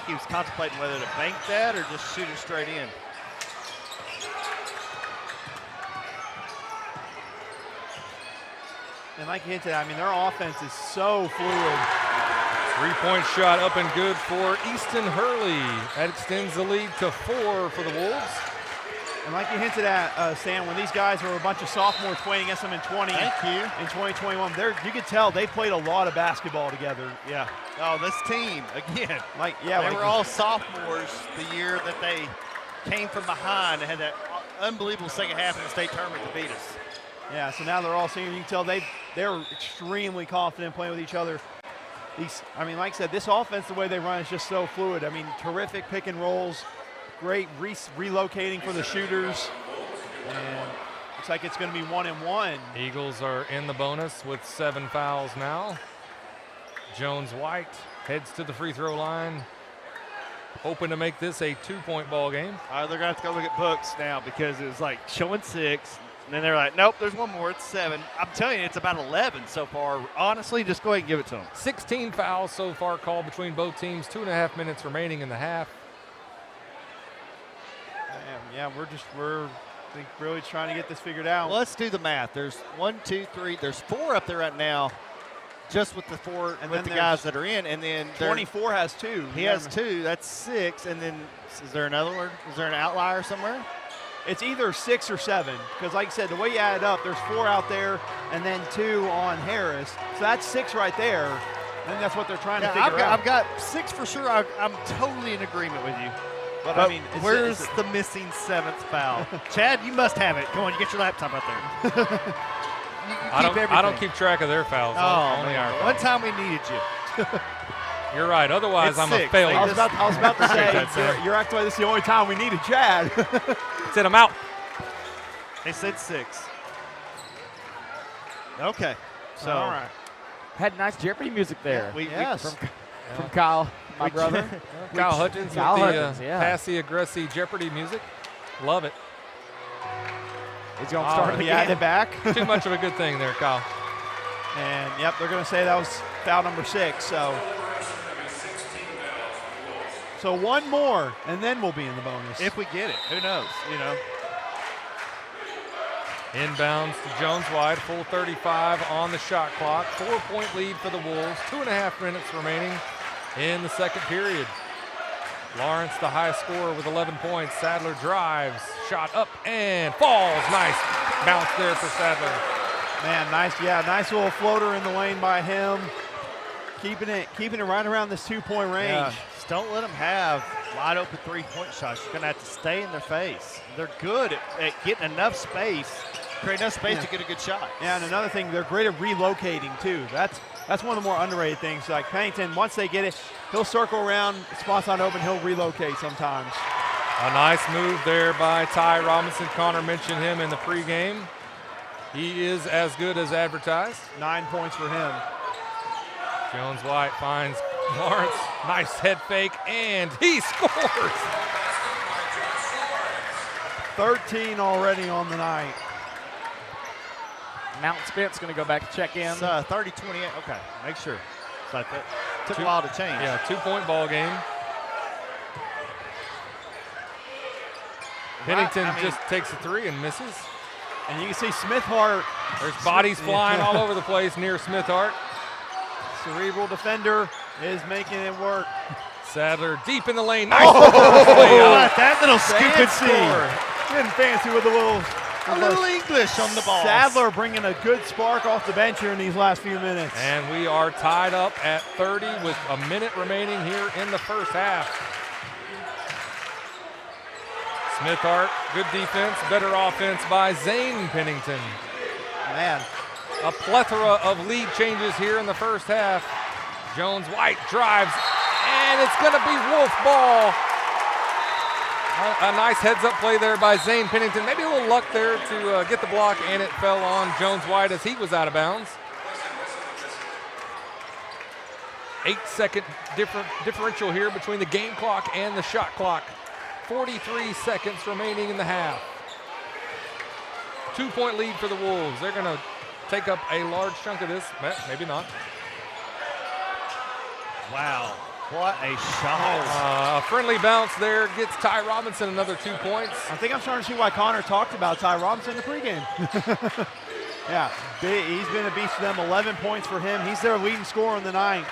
he was contemplating whether to bank that or just shoot it straight in. And like you hinted at, I mean, their offense is so fluid. 3-point shot up and good for Easton Hurley. That extends the lead to 4 for the Wolves. And like you hinted at, Stan, when these guys were a bunch of sophomores playing against them in 2021, you could tell they played a lot of basketball together. Yeah. Oh, this team, again. They were all sophomores the year that they came from behind and had that unbelievable second half in the state tournament to beat us. Yeah, so now they're all seniors. You can tell they're extremely confident playing with each other. Like I said, this offense, the way they run is just so fluid. I mean, terrific pick and rolls, great relocating for the shooters, and looks like it's going to be 1-and-1. Eagles are in the bonus with 7 fouls now. Jones White heads to the free throw line, hoping to make this a 2-point ball game. They're going to have to go look at books now because it was like showing 6. And then they're like, nope, there's one more. It's 7. I'm telling you, it's about 11 so far. Honestly, just go ahead and give it to them. 16 fouls so far called between both teams. 2.5 minutes remaining in the half. Yeah, we're really trying to get this figured out. Well, let's do the math. There's 1, 2, 3. There's 4 up there right now, just with the 4 and with the guys that are in. And then 24 has 2. He has 2. That's 6. And then is there another one? Is there an outlier somewhere? It's either 6 or 7, because like I said, the way you add it up, there's 4 out there and then 2 on Harris. So that's 6 right there. I think that's what they're trying to figure out. I've got 6 for sure. I'm totally in agreement with you. But I mean, where's the missing 7th foul? Chad, you must have it. Come on, you get your laptop out there. I don't keep track of their fouls. Only our fouls. One time we needed you. You're right. Otherwise, It's I'm 6. a failure. I was about to say, you're acting like this is the only time we needed Chad. Said I'm out. They said 6. Okay. So all right. Had nice Jeopardy music there. From Kyle, my brother. Kyle Hutchins with the passive-aggressive Jeopardy music. Love it. He's going to start it back. Too much of a good thing there, Kyle. And, yep, they're going to say that was foul number 6. So one more, and then we'll be in the bonus. If we get it, who knows, Inbounds to Jones White, full 35 on the shot clock. 4-point lead for the Wolves, 2.5 minutes remaining in the second period. Lawrence, the high scorer with 11 points. Sadler drives, shot up and falls. Nice bounce there for Sadler. Man, nice little floater in the lane by him. Keeping it right around this 2-point range. Yeah. Just don't let them have wide open 3-point shots. You're going to have to stay in their face. They're good at getting enough space, create enough space to get a good shot. Yeah, and another thing, they're great at relocating too. That's one of the more underrated things. Like Pennington, once they get it, he'll circle around, spot's not open, he'll relocate sometimes. A nice move there by Ty Robinson. Connor mentioned him in the pregame. He is as good as advertised. 9 points for him. Jones White finds Lawrence. Nice head fake, and he scores. 13 already on the night. Mount Spence going to go back to check in. It's 30-28. Okay, make sure. It's like that. Took a while to change. Yeah, 2-point ball game. Pennington just takes a 3 and misses. And you can see Smithhart. There's bodies flying all over the place near Smithhart. Cerebral defender is making it work. Sadler deep in the lane. Nice. That little scoop and see. Getting fancy with a little English on the ball. Sadler bringing a good spark off the bench here in these last few minutes. And we are tied up at 30 with a minute remaining here in the first half. Smithhart, good defense, better offense by Zane Pennington. Man. A plethora of lead changes here in the first half. Jones White drives, and it's going to be Wolf ball. A nice heads-up play there by Zane Pennington. Maybe a little luck there to get the block, and it fell on Jones White as he was out of bounds. 8-second differential here between the game clock and the shot clock. 43 seconds remaining in the half. 2-point lead for the Wolves. They're going to take up a large chunk of this. Maybe not. Wow. What a shot. A friendly bounce there gets Ty Robinson another 2 points. I think I'm starting to see why Connor talked about Ty Robinson in the pregame. Yeah, he's been a beast for them. 11 points for him. He's their leading scorer in the ninth.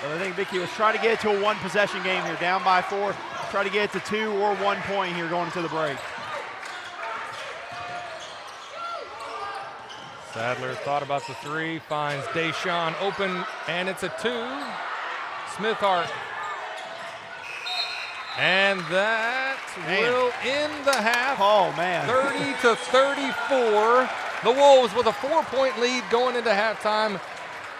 So I think Vicky was trying to get it to a one-possession game here, down by 4. Try to get it to 2 or 1 point here going into the break. Sadler thought about the 3, finds Deshaun open, and it's a 2. Smithhart. And that will end the half. Oh, man. 30-34. The Wolves with a 4-point lead going into halftime.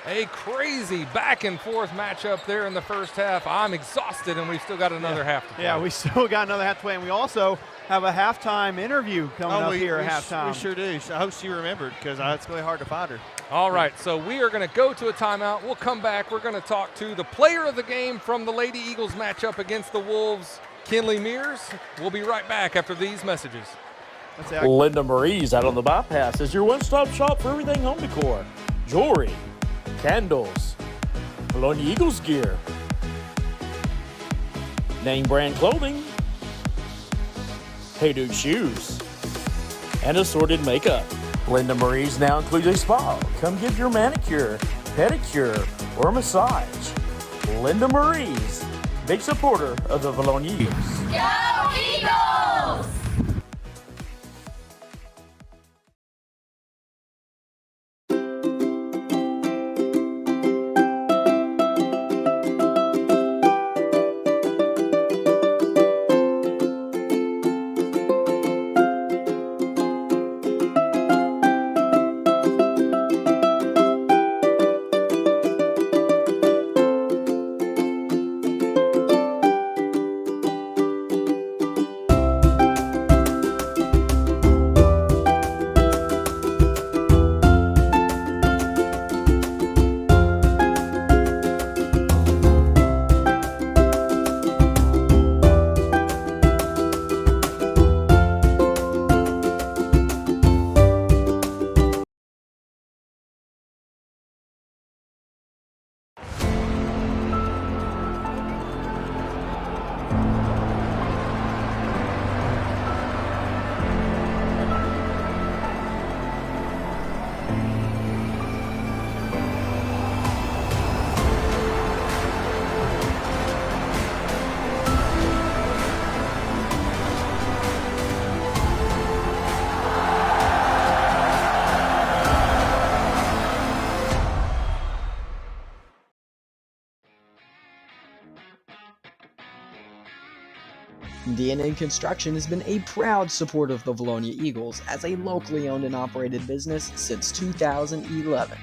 A crazy back-and-forth matchup there in the first half. I'm exhausted, and we've still got another half to play. Yeah, we still got another half to play, and we also have a halftime interview coming up here at halftime. We sure do. I hope she remembered because it's really hard to find her. All right, so we are going to go to a timeout. We'll come back. We're going to talk to the player of the game from the Lady Eagles matchup against the Wolves, Kinley Mears. We'll be right back after these messages. Linda Marie's out on the bypass is your one-stop shop for everything home decor, jewelry, candles, Vilonia Eagles gear, name brand clothing, Hey Dude shoes, and assorted makeup. Linda Marie's now includes a spa. Come get your manicure, pedicure, or massage. Linda Marie's, big supporter of the Vilonia Eagles. Go Eagles! DNA Construction has been a proud supporter of the Vilonia Eagles as a locally owned and operated business since 2011.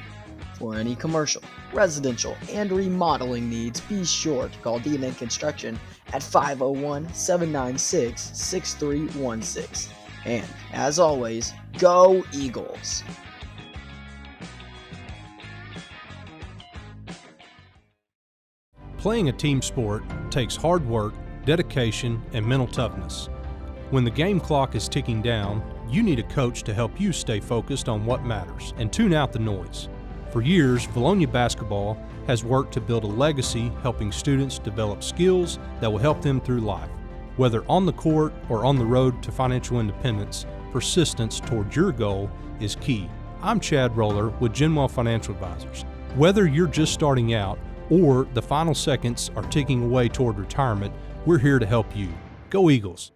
For any commercial, residential, and remodeling needs, be sure to call DNA Construction at 501-796-6316. And, as always, go Eagles! Playing a team sport takes hard work, dedication, and mental toughness. When the game clock is ticking down, you need a coach to help you stay focused on what matters and tune out the noise. For years, Vilonia basketball has worked to build a legacy helping students develop skills that will help them through life. Whether on the court or on the road to financial independence, persistence toward your goal is key. I'm Chad Roller with Genwell Financial Advisors. Whether you're just starting out or the final seconds are ticking away toward retirement, we're here to help you. Go Eagles!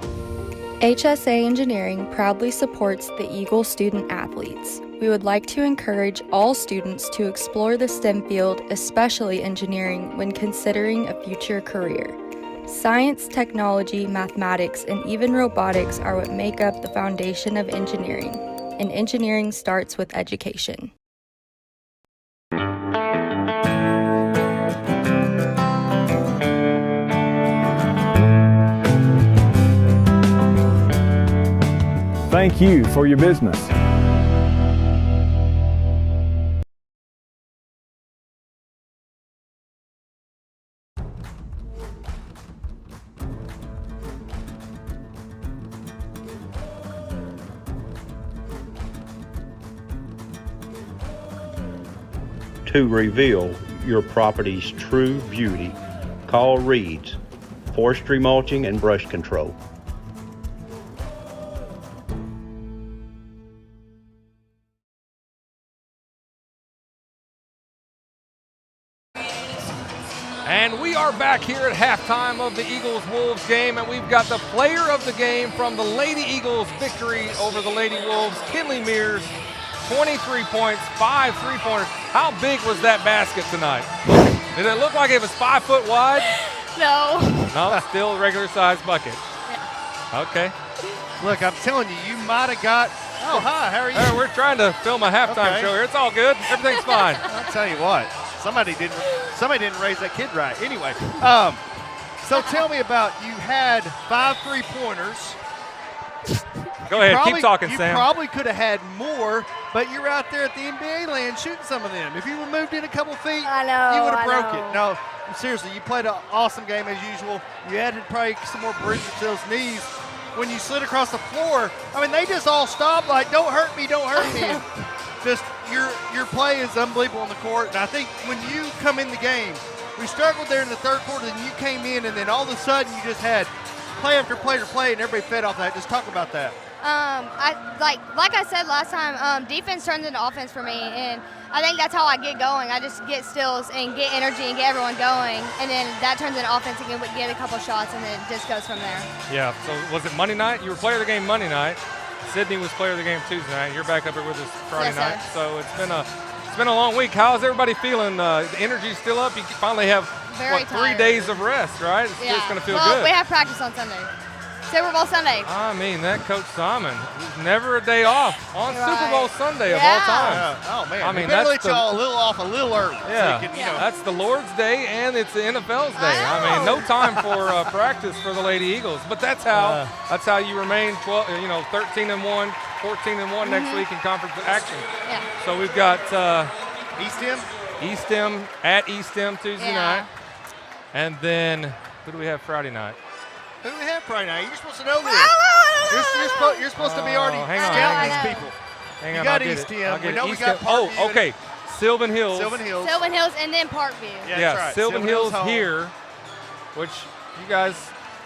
HSA Engineering proudly supports the Eagle student athletes. We would like to encourage all students to explore the STEM field, especially engineering, when considering a future career. Science, technology, mathematics, and even robotics are what make up the foundation of engineering, and engineering starts with education. Thank you for your business. to reveal your property's true beauty, call Reed's Forestry Mulching and Brush Control. And we are back here at halftime of the Eagles-Wolves game, and we've got the player of the game from the Lady Eagles' victory over the Lady Wolves, Kinley Mears, 23 points, 5 3-pointers. How big was that basket tonight? Did it look like it was 5 foot wide? No. No, still a regular size bucket. Yeah. Okay. Look, I'm telling you, you might have got. Oh, hi, how are you? We're trying to film a halftime show here. It's all good. Everything's fine. I'll tell you what, somebody didn't raise that kid right. Anyway, so tell me about, you had 5 3-pointers. Go ahead, keep talking, Sam. You probably could have had more, but you're out there at the NBA land shooting some of them. If you were moved in a couple feet, you would have broke it. No, seriously, you played an awesome game as usual. You added probably some more bruises to those knees. When you slid across the floor, I mean, they just all stopped like, don't hurt me, don't hurt me. And just your play is unbelievable on the court. And I think when you come in the game, we struggled there in the third quarter, and you came in, and then all of a sudden you just had play after play after play, and everybody fed off that. Just talk about that. Like I said last time, defense turns into offense for me, and I think that's how I get going. I just get steals and get energy and get everyone going, and then that turns into offense and get a couple shots, and then it just goes from there. Yeah, so was it Monday night? You were player of the game Monday night. Sydney was player of the game Tuesday night. You're back up here with us Friday night. So it's been a long week. How's everybody feeling? The energy's still up? You finally have, Very 3 days of rest, right? It's just going to feel good. We have practice on Sunday. Super Bowl Sunday. I mean, that Coach Simon, never a day off on Super Bowl Sunday of all time. Yeah. Oh, man. I mean, that's that's y'all a little off a little early. Yeah, So you can, that's the Lord's Day, and it's the NFL's day. I mean, no time for practice for the Lady Eagles, but that's how you remain 13-1, 14-1 next week in conference action. Yeah. So we've got East Em at East Em Tuesday night, and then who do we have Friday night? Who do we have Friday night? You're supposed to know this. You're supposed to be already scouting these people. Hang you on, got I'll get East it. Em. I'll get We know it. we East got Em. Parkview. Oh, okay. Sylvan Hills. Sylvan Hills, and then Parkview. Yeah, that's right. Sylvan Hills home. here, which you guys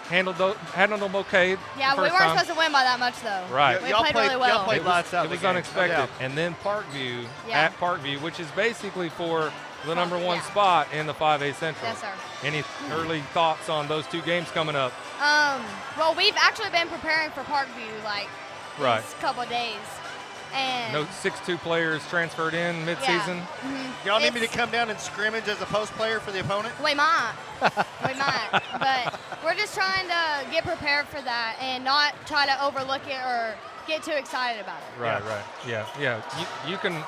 handled them okay. Yeah, we weren't supposed to win by that much, though. Right. We played really well. Y'all played lights out. It was unexpected. And then Parkview at Parkview, which is basically for the number 1 spot in the 5A Central. Yes, sir. Any early thoughts on those 2 games coming up? Well, we've actually been preparing for Parkview these couple of days. And no 6'2" players transferred in mid-season. Yeah. Y'all need me to come down and scrimmage as a post player for the opponent? We might. But we're just trying to get prepared for that and not try to overlook it or get too excited about it. Right. Yeah. You can,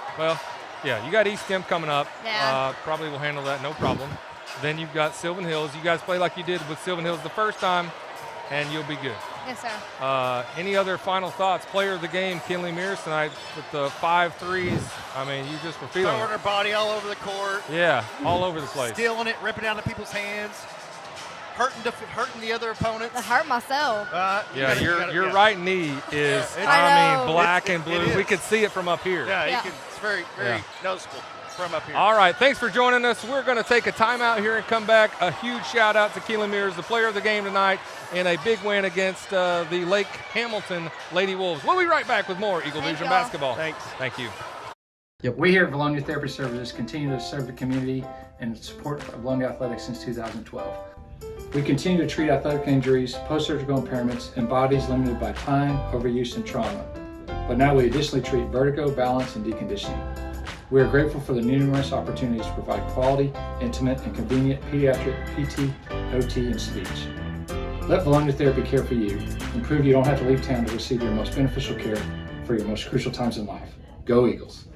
you got East Em coming up. Yeah. Probably will handle that, no problem. Then you've got Sylvan Hills. You guys play like you did with Sylvan Hills the first time, and you'll be good. Yes, sir. Any other final thoughts? Player of the game, Kinley Mears tonight with the 5 threes. I mean, you just were feeling Throwing her body all over the court. Yeah, all over the place. Stealing it, ripping out of people's hands. Hurting the other opponents. I hurt myself. Your right knee is, black and blue. We could see it from up here. Yeah. It's very, very noticeable from up here. All right, thanks for joining us. We're going to take a timeout here and come back. A huge shout out to Kinley Mears, the player of the game tonight, in a big win against the Lake Hamilton Lady Wolves. We'll be right back with more Eagle Vision basketball. Thanks. Thank you. We here at Vilonia Therapy Services continue to serve the community and support Vilonia Athletics since 2012. We continue to treat athletic injuries, post-surgical impairments, and bodies limited by time, overuse, and trauma. But now we additionally treat vertigo, balance, and deconditioning. We are grateful for the numerous opportunities to provide quality, intimate, and convenient pediatric PT, OT, and speech. Let Vilonia Therapy care for you and prove you don't have to leave town to receive your most beneficial care for your most crucial times in life. Go Eagles!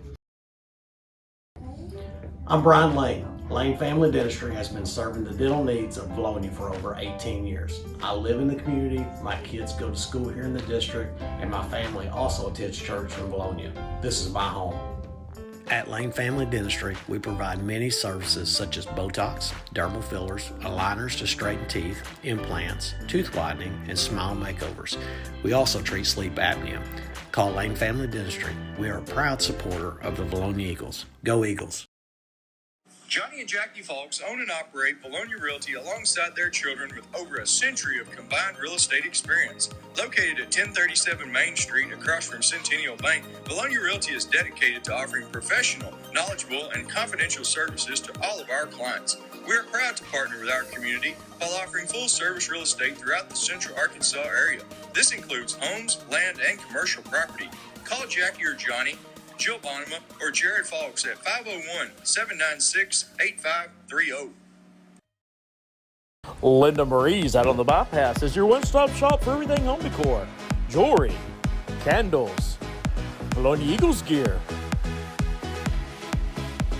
I'm Brian Lane. Lane Family Dentistry has been serving the dental needs of Vilonia for over 18 years. I live in the community, my kids go to school here in the district, and my family also attends church in Vilonia. This is my home. At Lane Family Dentistry, we provide many services such as Botox, dermal fillers, aligners to straighten teeth, implants, tooth whitening, and smile makeovers. We also treat sleep apnea. Call Lane Family Dentistry. We are a proud supporter of the Vilonia Eagles. Go Eagles! Johnny and Jackie Falks own and operate Vilonia Realty alongside their children with over a century of combined real estate experience. Located at 1037 Main Street across from Centennial Bank, Vilonia Realty is dedicated to offering professional, knowledgeable, and confidential services to all of our clients. We are proud to partner with our community while offering full-service real estate throughout the Central Arkansas area. This includes homes, land, and commercial property. Call Jackie or Johnny, Jill Bonema, or Jared Falks at 501-796-8530. Linda Marie's out on the bypass is your one-stop shop for everything home decor, jewelry, candles, Vilonia Eagles gear,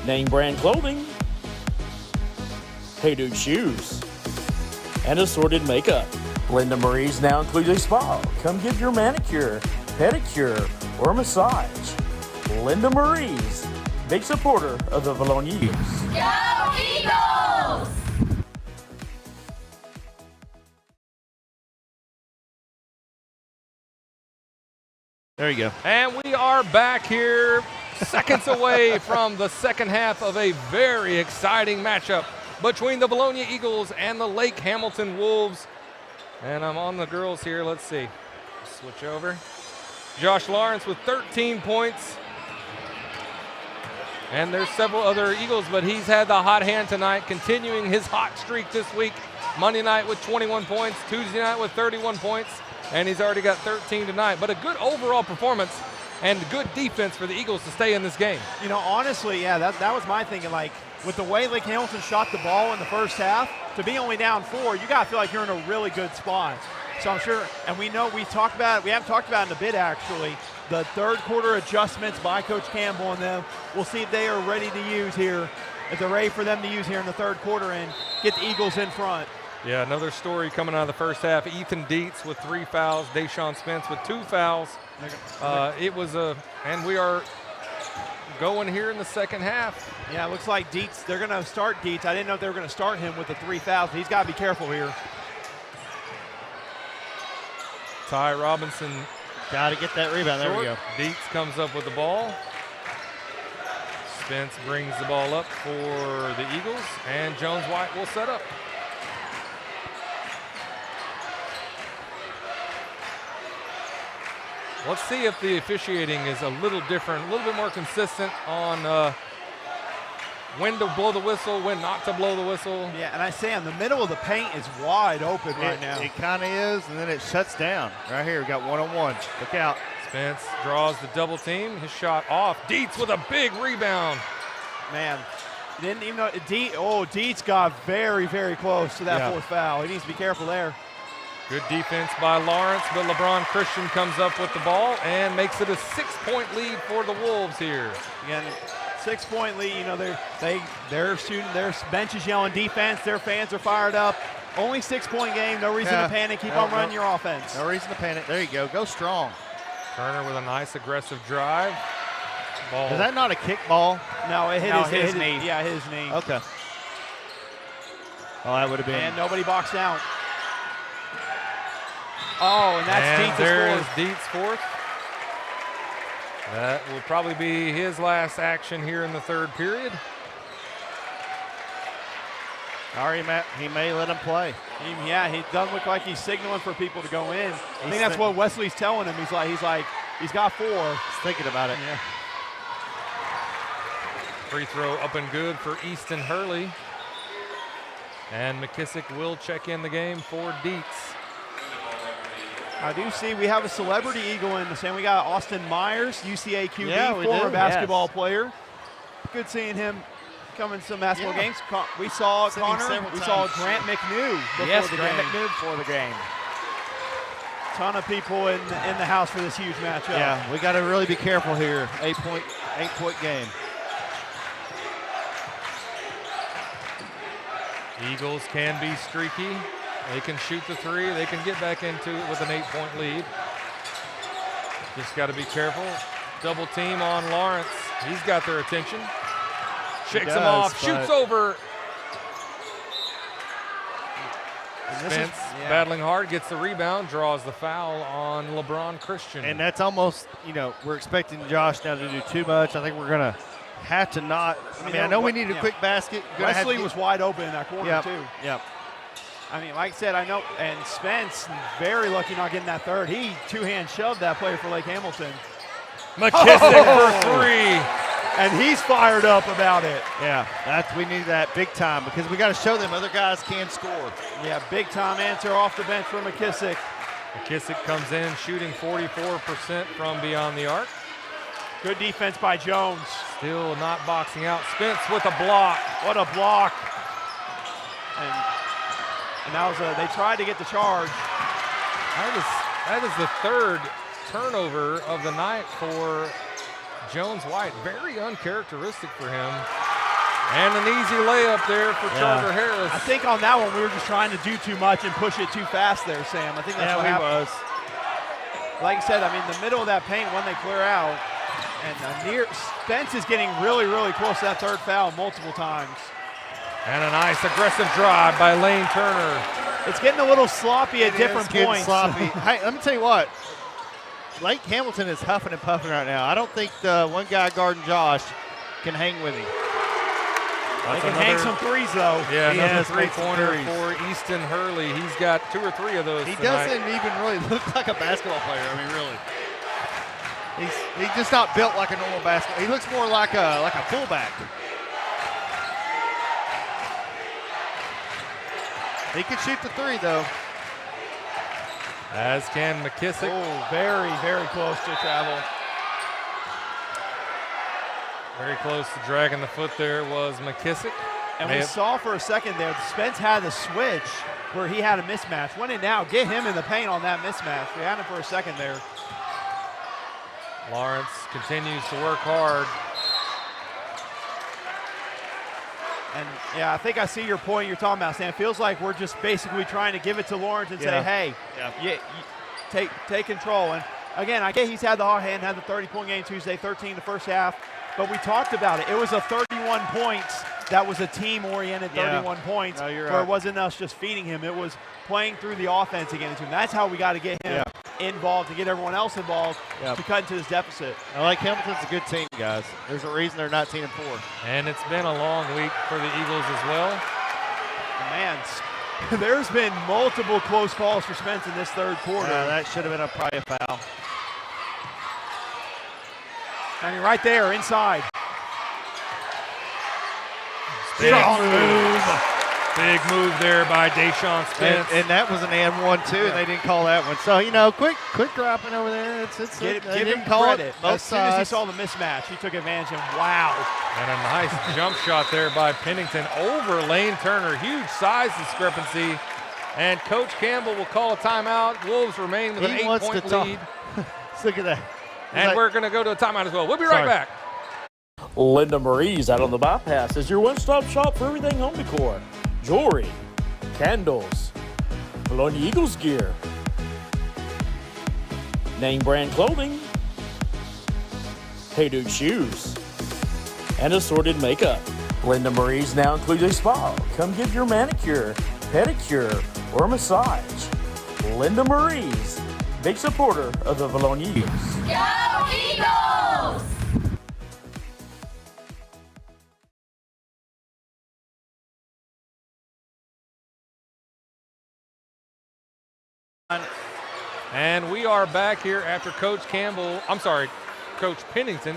name brand clothing, Hey Dude shoes, and assorted makeup. Linda Marie's now includes a spa. Come get your manicure, pedicure, or massage. Linda Marie's, big supporter of the Vilonia Eagles. Go Eagles! There you go. And we are back here, seconds away from the second half of a very exciting matchup between the Vilonia Eagles and the Lake Hamilton Wolves. And I'm on the girls here. Let's see. Switch over. Josh Lawrence with 13 points. And there's several other Eagles, but he's had the hot hand tonight, continuing his hot streak this week. Monday night with 21 points, Tuesday night with 31 points, and he's already got 13 tonight. But a good overall performance and good defense for the Eagles to stay in this game. You know, honestly, yeah, that was my thinking. Like, with the way Lake Hamilton shot the ball in the first half, to be only down 4, you got to feel like you're in a really good spot. So I'm sure, and we know we haven't talked about it in a bit actually, the third quarter adjustments by Coach Campbell and them. We'll see if they are ready to use here, if they're ready for them to use here in the third quarter and get the Eagles in front. Yeah, another story coming out of the first half. Ethan Dietz with 3 fouls, Deshaun Spence with 2 fouls. And we are going here in the second half. Yeah, it looks like Dietz, they're going to start Dietz. I didn't know if they were going to start him with the 3 fouls. He's got to be careful here. Ty Robinson. Got to get that rebound. There we go. Dietz comes up with the ball. Spence brings the ball up for the Eagles, and Jones White will set up. Let's see if the officiating is a little different, a little bit more consistent on when to blow the whistle, when not to blow the whistle. Yeah, and I say in the middle of the paint is wide open right now. It kind of is, and then it shuts down. Right here, we got one-on-one. Look out. Spence draws the double team. His shot off. Dietz with a big rebound. Man, didn't even know. Dietz got very, very close to that fourth foul. He needs to be careful there. Good defense by Lawrence, but LeBron Christian comes up with the ball and makes it a 6-point lead for the Wolves here. Again, 6-point lead. You know, their bench is yelling defense. Their fans are fired up. Only 6-point game. No reason to panic. Keep on running your offense. No reason to panic. There you go. Go strong. Turner with a nice aggressive drive. Ball. Is that not a kick ball? No, it hit his knee. Yeah, his knee. Okay. Oh, that would have been. And nobody boxed out. Oh, and that's Dietz's fourth. There is Dietz' fourth. That will probably be his last action here in the third period. Or he may let him play. He doesn't look like he's signaling for people to go in. I think that's what Wesley's telling him. He's got 4. He's thinking about it. Yeah. Free throw up and good for Easton Hurley. And McKissick will check in the game for Dietz. I do see we have a celebrity Eagle in the same. We got Austin Myers, UCA QB, former basketball player. Good seeing him come in some basketball games. We saw Connor. We saw Grant McNew before the game. Ton of people in the house for this huge matchup. Yeah, we got to really be careful here. 8-point game. Eagles can be streaky. They can shoot the 3. They can get back into it with an 8-point lead. Just got to be careful. Double team on Lawrence. He's got their attention. Shakes him off. Shoots over. Spence battling hard, gets the rebound, draws the foul on LeBron Christian. And that's almost, we're expecting Josh now to do too much. I think we're going to Had to not. I know we need a quick basket. Wesley was wide open in that corner, too. Yep. I mean, like I said, I know, and Spence, very lucky not getting that third. He two-hand shoved that player for Lake Hamilton. McKissick for 3. And he's fired up about it. Yeah, we need that big time because we got to show them other guys can score. Yeah, big time answer off the bench for McKissick. McKissick comes in shooting 44% from beyond the arc. Good defense by Jones. Still not boxing out. Spence with a block. What a block. And that was they tried to get the charge. That is the third turnover of the night for Jones White. Very uncharacteristic for him. And an easy layup there for Charter Harris. I think on that one we were just trying to do too much and push it too fast there, Sam. I think that's what happened. Like I said, I mean, the middle of that paint when they clear out, and Spence is getting really, really close to that third foul multiple times. And a nice aggressive drive by Lane Turner. It's getting a little sloppy at different points. Sloppy. Hey, let me tell you what. Lake Hamilton is huffing and puffing right now. I don't think the one guy guarding Josh can hang with him. They can hang some threes, though. Yeah, another three-pointer for Easton Hurley. He's got 2 or 3 of those He tonight. doesn't even really look like a basketball player. I mean, really. He's just not built like a normal basketball. He looks more like a fullback. He can shoot the 3, though. As can McKissick. Oh, very, very close to travel. Very close to dragging the foot there was McKissick. And we saw for a second there, Spence had the switch where he had a mismatch. When in doubt, get him in the paint on that mismatch. We had him for a second there. Lawrence continues to work hard. And yeah, I think I see your point you're talking about, Sam. It feels like we're just basically trying to give it to Lawrence and say, hey, take control. And again, I get he's had the hot hand, had the 30-point game Tuesday, 13 the first half. But we talked about it. It was a 31 points. That was a team-oriented 31 points. No, you're where right. It wasn't us just feeding him. It was playing through the offense again. That's how we got to get him involved, to get everyone else involved to cut into this deficit. I like Hamilton's a good team, guys. There's a reason they're 19-4. And it's been a long week for the Eagles as well. Man, there's been multiple close calls for Spence in this third quarter. That should have been probably a foul. I mean, right there, inside. Big move there by Deshaun Spence. And that was an and one, too, and they didn't call that one. So, quick dropping over there. Give him credit. As soon as he saw the mismatch, he took advantage, and wow. And a nice jump shot there by Pennington over Lane Turner. Huge size discrepancy. And Coach Campbell will call a timeout. Wolves remain with an 8-point lead. Look at that. And we're going to go to a timeout as well. We'll be right back. Linda Marie's out on the bypass is your one-stop shop for everything home decor. Jewelry, candles, Vilonia Eagles gear, name brand clothing, Hey Dude shoes, and assorted makeup. Linda Marie's now includes a spa. Come get your manicure, pedicure, or massage. Linda Marie's, big supporter of the Vilonia Eagles. Go Eagles! And we are back here after Coach Pennington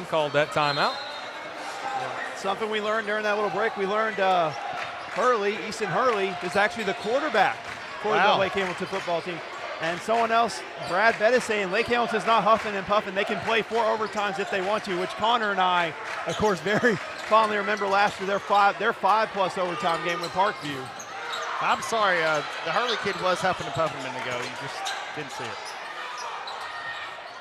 called that timeout. Something we learned during that little break, we learned Easton Hurley is actually the quarterback for the Lake Hamilton football team. And someone else, Brad Bettis, saying Lake Hamilton's not huffing and puffing. They can play 4 overtimes if they want to, which Connor and I, of course, very fondly remember last year, their 5+ overtime game with Parkview. I'm sorry, the Hurley kid was huffing and puffing a minute ago. You just didn't see it.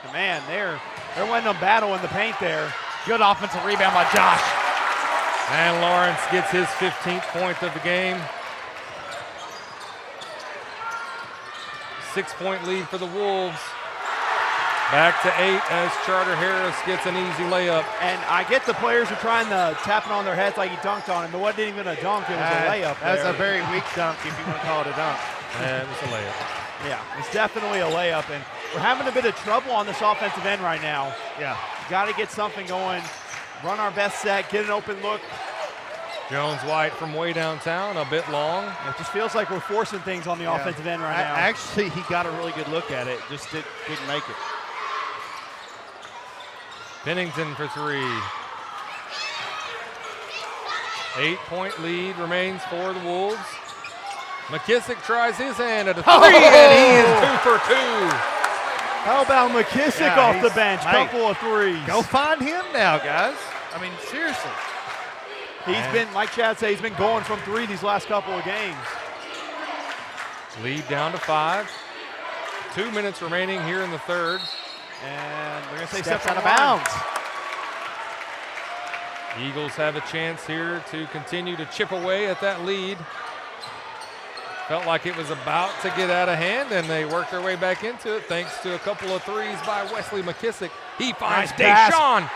And man, they're letting them battle in the paint there. Good offensive rebound by Josh. And Lawrence gets his 15th point of the game. 6-point lead for the Wolves. Back to 8 as Charter Harris gets an easy layup. And I get the players are trying to tap it on their heads like he dunked on him, but what didn't even a dunk, it was a layup. That's a very weak dunk if you want to call it a dunk. Yeah, it was a layup. Yeah, it's definitely a layup, and we're having a bit of trouble on this offensive end right now. Yeah. Got to get something going. run our best set, get an open look. Jones White from way downtown, a bit long. It just feels like we're forcing things on the offensive end right now. Actually, he got a really good look at it, just didn't make it. Pennington for 3. 8-point lead remains for the Wolves. McKissick tries his hand at a 3, and he is 2 for 2. How about McKissick off the bench? Couple of threes. Go find him now, guys. I mean, seriously. He's been, like Chad said, he's been going from 3 these last couple of games. Lead down to 5. 2 minutes remaining here in the third. And they're going to say Steps steps out of bounds. Eagles have a chance here to continue to chip away at that lead. Felt like it was about to get out of hand, and they worked their way back into it thanks to a couple of threes by Wesley McKissick. He finds Deshaun.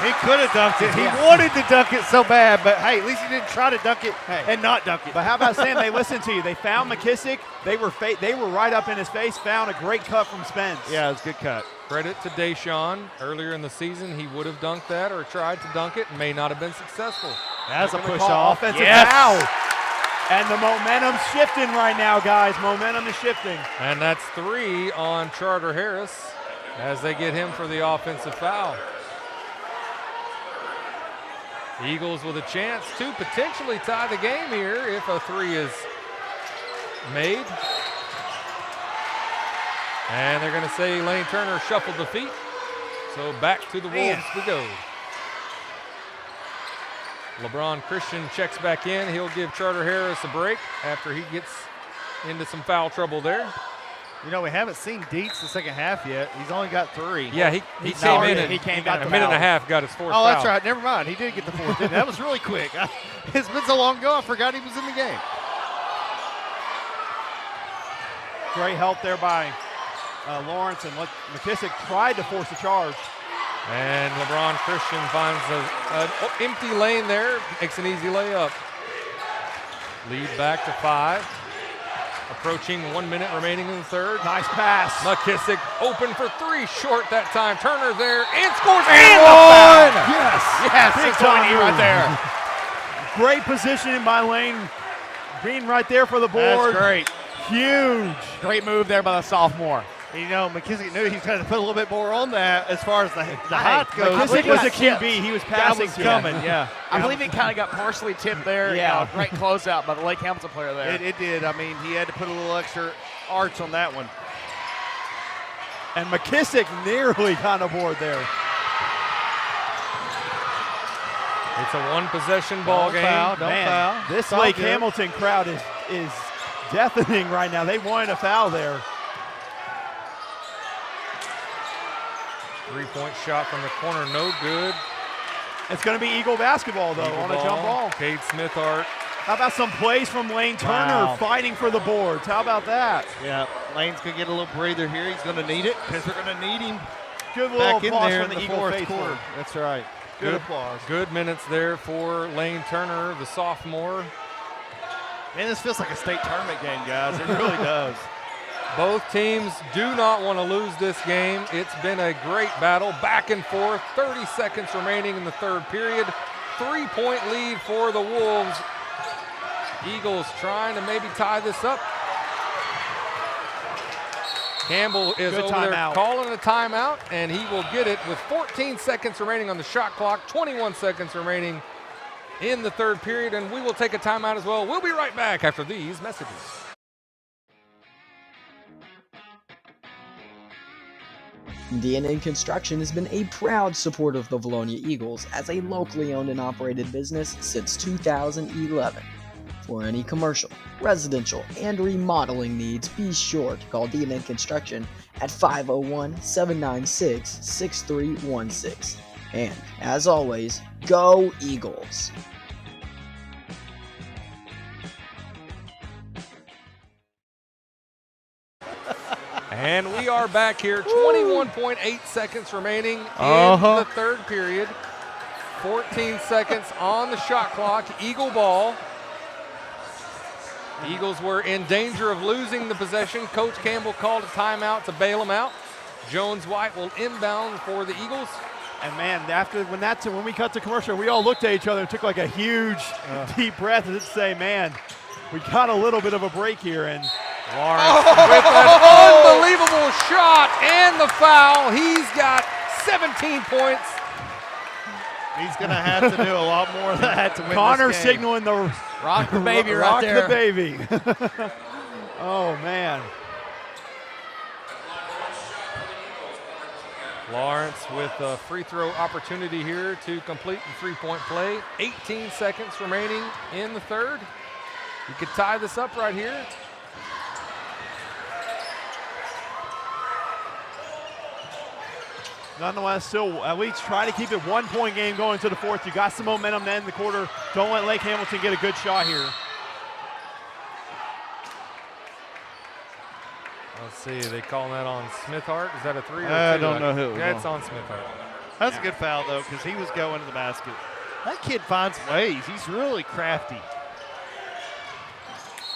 He could have dunked it. He wanted to dunk it so bad, but hey, at least he didn't try to dunk it and not dunk it. But how about Sam? They listened to you. They found McKissick. They were right up in his face. Found a great cut from Spence. Yeah, it was a good cut. Credit to Deshaun. Earlier in the season, he would have dunked that or tried to dunk it. May not have been successful. That's a push off. Offensive foul. And the momentum's shifting right now, guys. Momentum is shifting. And that's 3 on Charter Harris as they get him for the offensive foul. Eagles with a chance to potentially tie the game here if a 3 is made. And they're going to say Lane Turner shuffled the feet. So back to the Wolves we go. LeBron Christian checks back in. He'll give Charter Harris a break after he gets into some foul trouble there. You know, we haven't seen Dietz the second half yet. He's only got 3. Yeah, he came in and a minute and a half, got his 4th foul. Oh, that's right. Never mind. He did get the 4th. That was really quick. It's been so long ago, I forgot he was in the game. Great help there by Lawrence, and McKissick tried to force a charge. And LeBron Christian finds an empty lane there, makes an easy layup. Lead back to 5. Approaching 1 minute remaining in the third. Nice pass. McKissick open for 3, short that time. Turner there and scores and one. Yes, big time right there. Great positioning by Lane, being right there for the board. That's great. Huge. Great move there by the sophomore. You know, McKissick knew he was going to put a little bit more on that as far as the height goes. McKissick was a QB. He was passing. That was coming, yeah. I believe it kind of got partially tipped there. Yeah. You know, great closeout by the Lake Hamilton player there. It did. I mean, he had to put a little extra arch on that one. And McKissick nearly got aboard there. It's a 1-possession ball game. Don't foul. This Lake Hamilton crowd is deafening right now. They wanted a foul there. 3-point shot from the corner, no good. It's going to be Eagle basketball, though, on a jump ball. Cade Smithart. How about some plays from Lane Turner fighting for the boards? How about that? Yeah, Lane's going to get a little breather here. He's going to need it because they're going to need him good little back in applause there from in the the Eagle fourth faithful. quarter. That's right. Good applause. Good minutes there for Lane Turner, the sophomore. Man, this feels like a state tournament game, guys. It really does. Both teams do not want to lose this game. It's been a great battle, back and forth. 30 seconds remaining in the third period. 3-point lead for the Wolves. Eagles trying to maybe tie this up. Campbell is over there calling a timeout, and he will get it with 14 seconds remaining on the shot clock, 21 seconds remaining in the third period, and we will take a timeout as well. We'll be right back after these messages. DNA Construction has been a proud supporter of the Vilonia Eagles as a locally owned and operated business since 2011. For any commercial, residential, and remodeling needs, be sure to call DNA Construction at 501-796-6316. And, as always, go Eagles! And we are back here, 21.8 seconds remaining in the third period. 14 seconds on the shot clock, Eagle ball. Eagles were in danger of losing the possession. Coach Campbell called a timeout to bail them out. Jones White will inbound for the Eagles. And man, when we cut to commercial, we all looked at each other and took like a huge deep breath and say, man, we got a little bit of a break here. And Lawrence with an unbelievable shot and the foul. He's got 17 points. He's going to have to do a lot more of that to win Connor this game. signaling the rock the baby rock right there. the baby. Oh, man. Lawrence with a free throw opportunity here to complete the three-point play. 18 seconds remaining in the third. You could tie this up right here. Nonetheless, still at least try to keep it 1 point game going to the fourth. You got some momentum to end the quarter. Don't let Lake Hamilton get a good shot here. Let's see, they calling that on Smithart. Is that a three or a two? I don't know who it was Yeah, it's on. on Smithart. That's a good foul, though, because he was going to the basket. That kid finds ways. He's really crafty.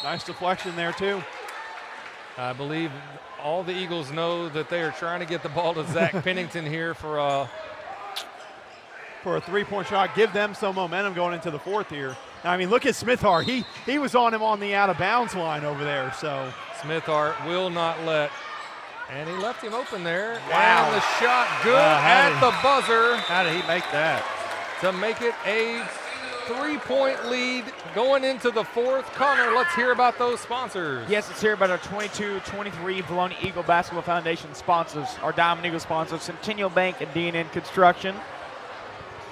Nice deflection there, too. I believe all the Eagles know that they are trying to get the ball to Zach Pennington here for a three-point shot. Give them some momentum going into the fourth here. Now, I mean, look at Smithart. He was on him on the out-of-bounds line over there. So Smithart will not let, and he left him open there. Wow. And the shot good at the buzzer. How did he make that? To make it a 3-point lead going into the fourth. Connor, let's hear about those sponsors. Yes, let's hear about our 22-23 Vilonia Eagle Basketball Foundation sponsors. Our Diamond Eagle sponsors, Centennial Bank and D&N Construction.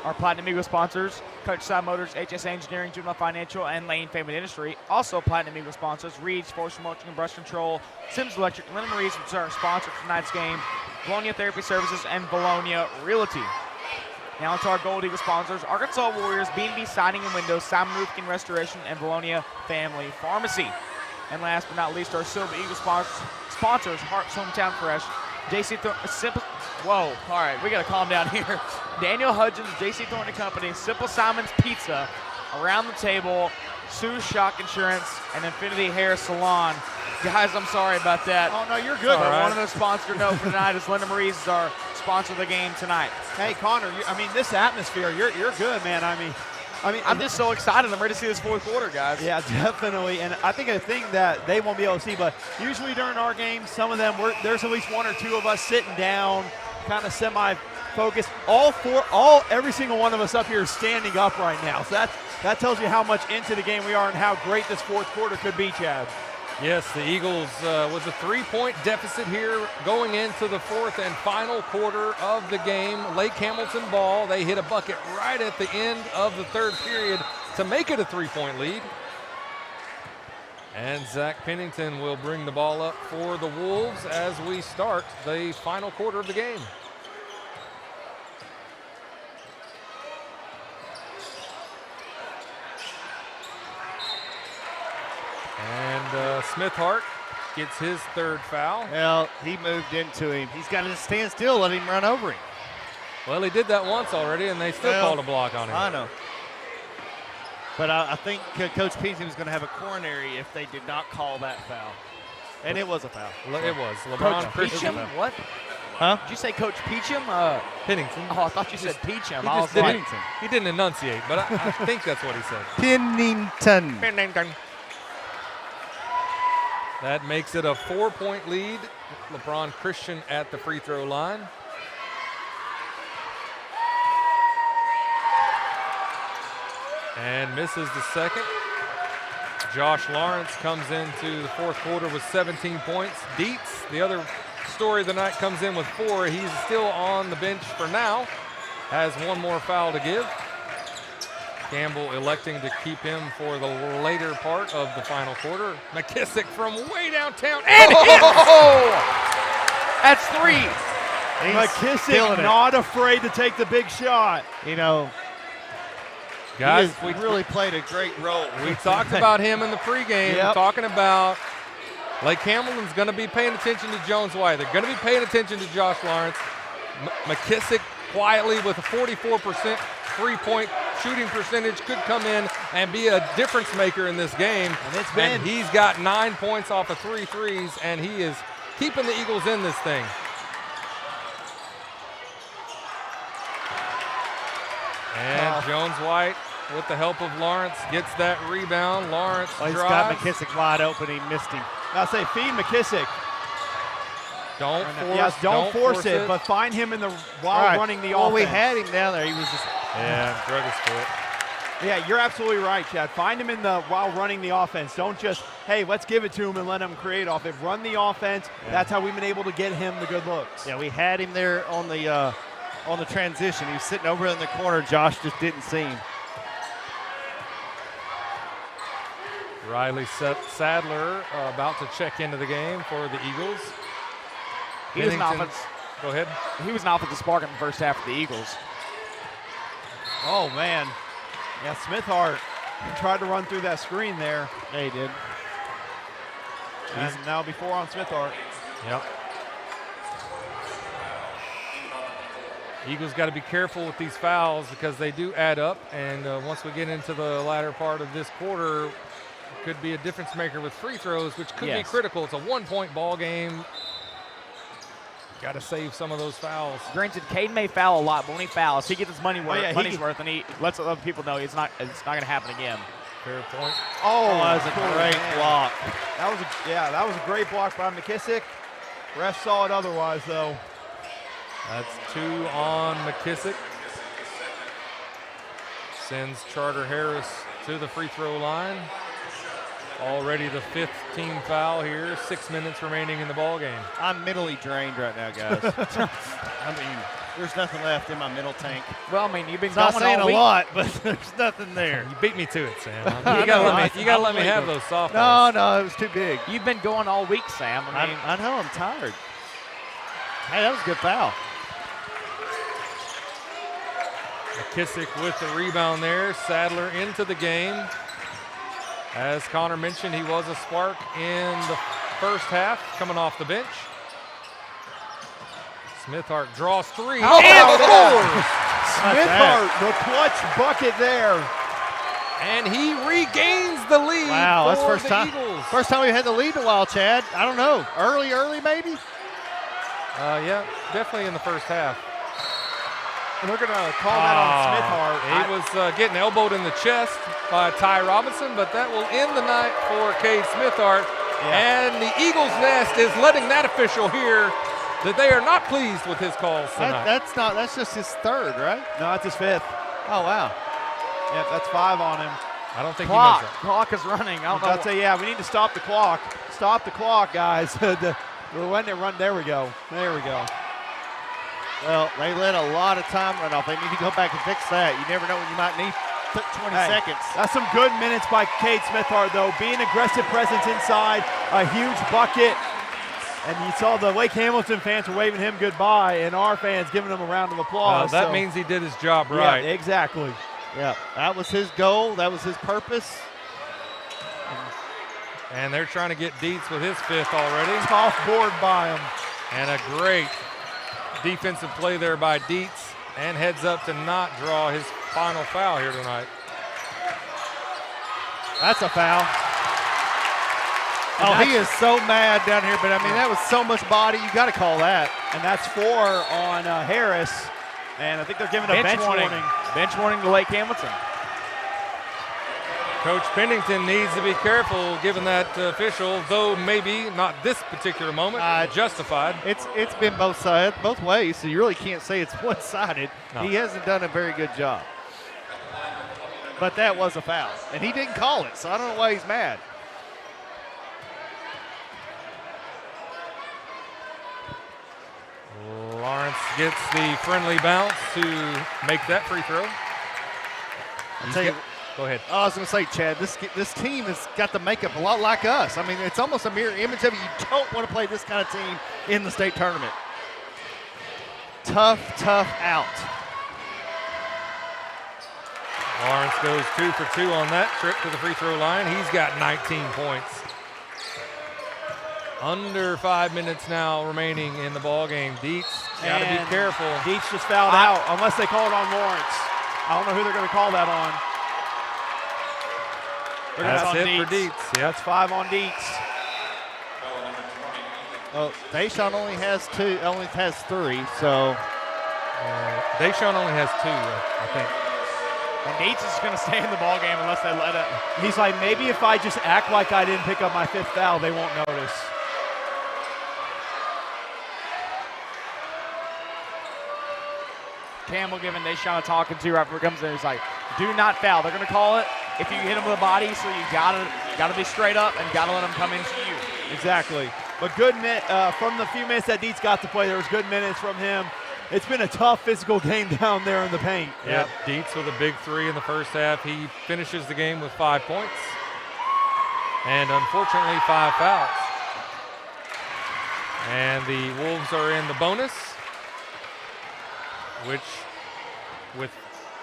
Our Platinum Eagle sponsors, Coachside Motors, HSA Engineering, Juvenile Financial, and Lane Family Industry. Also Platinum Eagle sponsors, Reed's, Force Mulching and Brush Control, Sims Electric, Linda Marie's, which is our sponsor for tonight's game, Vilonia Therapy Services, and Vilonia Realty. Now to our Gold Eagle sponsors, Arkansas Warriors, B&B Siding and Windows, Simon Roofing Restoration, and Vilonia Family Pharmacy. And last but not least, our Silver Eagle sponsors, Hart's Hometown Fresh, JC Simple. Whoa, all right, we got to calm down here. Daniel Hudgens, JC Thornton Company, Simple Simon's Pizza, Around the Table, Sue's Shock Insurance, and Infinity Hair Salon. Guys, I'm sorry about that. Oh, no, you're good. But one of those sponsors note for tonight is Linda Marie's is our sponsor of the game tonight. Hey, Connor, I mean, this atmosphere, you're good, man. I mean, I'm just so excited. I'm ready to see this fourth quarter, guys. Yeah, definitely. And I think a thing that they won't be able to see, but usually during our games, some of them, there's at least one or two of us sitting down, kind of semi-focused. Every single one of us up here is standing up right now. So that tells you how much into the game we are and how great this fourth quarter could be, Chad. Yes, the Eagles with a 3-point deficit here going into the fourth and final quarter of the game. Lake Hamilton ball. They hit a bucket right at the end of the third period to make it a 3-point lead. And Zach Pennington will bring the ball up for the Wolves as we start the final quarter of the game. And Smithart gets his third foul. Well, he moved into him. He's got to stand still, let him run over him. Well, he did that once already, and they still called a block on him. I know. But I think Coach Peason was going to have a coronary if they did not call that foul. And it was a foul. It was. LeBron Peachum? What? Huh? Did you say Coach Peachum? Pennington. Oh, I thought you said Peachum. He didn't enunciate, but I think that's what he said. Pennington. That makes it a 4-point lead. LeBron Christian at the free throw line. And misses the second. Josh Lawrence comes into the fourth quarter with 17 points. Dietz, the other story of the night, comes in with 4. He's still on the bench for now. Has one more foul to give. Campbell electing to keep him for the later part of the final quarter. McKissick from way downtown and That's 3. McKissick not afraid to take the big shot. You know, guys, we really played a great role. We talked about him in the pregame, talking about Lake Hamilton's going to be paying attention to Jones White. They're going to be paying attention to Josh Lawrence. McKissick quietly with a 44% three-point shooting percentage could come in and be a difference maker in this game. And he's got 9 points off of 3 threes, and he is keeping the Eagles in this thing. And Jones White, with the help of Lawrence, gets that rebound. Lawrence He's drives. got McKissick wide open. He missed him. I say feed McKissick. Don't force, yes, don't force it, but find him in the while running the offense. Well, we had him down there. He was just drug his foot. Yeah, you're absolutely right, Chad. Find him in the while running the offense. Don't just, hey, let's give it to him and let him create off it. Run the offense. Yeah. That's how we've been able to get him the good looks. Yeah, we had him there on the transition. He was sitting over in the corner. Josh just didn't see him. Riley Sadler about to check into the game for the Eagles. He was an offense. Go ahead. He was an offensive spark in the first half for the Eagles. Oh, man. Yeah, Smithhart tried to run through that screen there. Yeah, he did. And now before on Smithhart. Yep. Eagles got to be careful with these fouls because they do add up. And once we get into the latter part of this quarter, it could be a difference maker with free throws, which could be critical. It's a 1-point ball game. Got to save some of those fouls. Granted, Cade may foul a lot, but when he fouls, he gets his money's worth, and he lets other people know it's not going to happen again. Fair point. Oh, that was a great block. That was a great block by McKissick. Ref saw it otherwise, though. That's 2 on McKissick. Sends Charter Harris to the free throw line. Already the 5th team foul here. 6 minutes remaining in the ball game. I'm mentally drained right now, guys. I mean, there's nothing left in my mental tank. Well, I mean, you've been it's not going saying all week. a lot, but there's nothing there. You beat me to it, Sam. You gotta let me have those softballs. No, it was too big. You've been going all week, Sam. I mean, I know, I'm tired. Hey, that was a good foul. McKissick with the rebound there. Sadler into the game. As Connor mentioned, he was a spark in the first half, coming off the bench. Smithhart draws 3 and scores. Smithhart, the clutch bucket there. And he regains the lead. Wow, that's for first the time. Eagles. First time we had the lead in a while, Chad. I don't know. Early maybe? Yeah, definitely in the first half. They're going to call that on Smithhart. He was getting elbowed in the chest by Ty Robinson, but that will end the night for Cade Smithhart. Yeah. And the Eagles Nest is letting that official hear that they are not pleased with his calls tonight. That's just his 3rd, right? No, that's his 5th. Oh, wow. Yep, that's 5 on him. I don't think he knows that. Clock is running. I don't know. I'd say, we need to stop the clock. Stop the clock, guys. We're letting it run. There we go. Well, they let a lot of time run off. They need to go back and fix that. You never know when you might need 20 seconds. That's some good minutes by Cade Smithhart, though. Being aggressive presence inside, a huge bucket. And you saw the Lake Hamilton fans were waving him goodbye, and our fans giving him a round of applause. That means he did his job right. Yeah, exactly. Yeah, that was his goal. That was his purpose. And they're trying to get Dietz with his 5th already. Off board by him. And a great defensive play there by Dietz, and heads up to not draw his final foul here tonight. That's a foul. Oh, he is so mad down here, but I mean, that was so much body. You got to call that. And that's 4 on Harris. And I think they're giving a bench warning. Bench warning to Lake Hamilton. Coach Pennington needs to be careful given that official, though maybe not this particular moment, justified. It's been both sides, both ways, so you really can't say it's one-sided. No. He hasn't done a very good job. But that was a foul, and he didn't call it, so I don't know why he's mad. Lawrence gets the friendly bounce to make that free throw. Go ahead. I was going to say, Chad, this team has got the makeup a lot like us. I mean, it's almost a mirror image of it. You don't want to play this kind of team in the state tournament. Tough out. Lawrence goes 2 for 2 on that trip to the free throw line. He's got 19 points. Under 5 minutes now remaining in the ball game. Dietz got to be careful. Dietz just fouled out, unless they call it on Lawrence. I don't know who they're going to call that on. That's it for Dietz. Yeah, that's 5 on Dietz. Oh, Deshaun only has 3, so. Deshaun only has 2, I think. And Dietz is going to stay in the ball game unless they let it. He's like, maybe if I just act like I didn't pick up my 5th foul, they won't notice. Campbell giving Deshaun a talking to right before he comes in. He's like, do not foul. They're going to call it if you hit him with a body, so you gotta be straight up and gotta let him come into you. Exactly. But good from the few minutes that Dietz got to play, there was good minutes from him. It's been a tough physical game down there in the paint. Yep, Dietz with a big 3 in the first half. He finishes the game with 5 points. And unfortunately, 5 fouls. And the Wolves are in the bonus, which with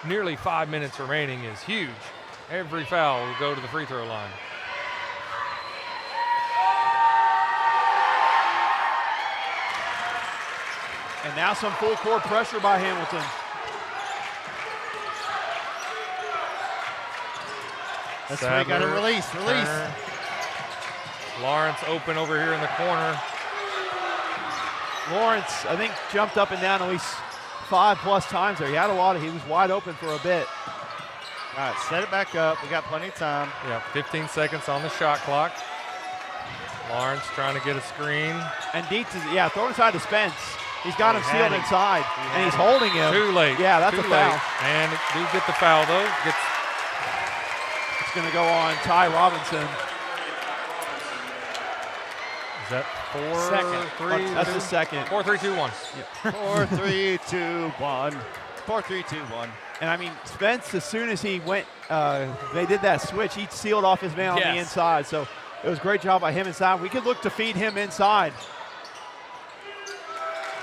nearly 5 minutes remaining is huge. Every foul will go to the free throw line. And now some full court pressure by Hamilton. That's why you got to release. Turner. Lawrence open over here in the corner. Lawrence, I think, jumped up and down at least 5+ times there. He was wide open for a bit. All right, set it back up. We got plenty of time. Yeah, 15 seconds on the shot clock. Lawrence trying to get a screen. And Dietz is, throwing inside to Spence. He's got him sealed inside, and he's holding him. Too late. Yeah, that's a foul. And do get the foul, though. It's going to go on Ty Robinson. Is that 4, second. 3? That's the second. 4, 3, 2, 1. Yeah. 4, 3, 2, 1. 4, 3, 2, 1. And I mean, Spence, as soon as he went, they did that switch, he sealed off his man on the inside. So it was a great job by him inside. We could look to feed him inside.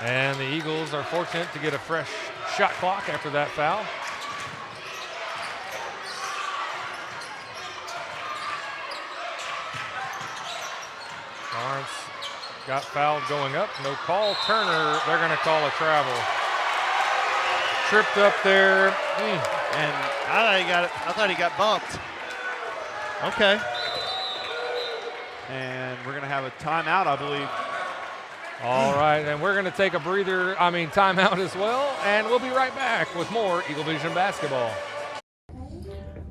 And the Eagles are fortunate to get a fresh shot clock after that foul. Lawrence got fouled going up. No call. Turner, they're going to call a travel. Tripped up there. And I thought he got bumped. Okay. And we're going to have a timeout, I believe. All right, and we're going to take a timeout as well, and we'll be right back with more Eagle Vision basketball.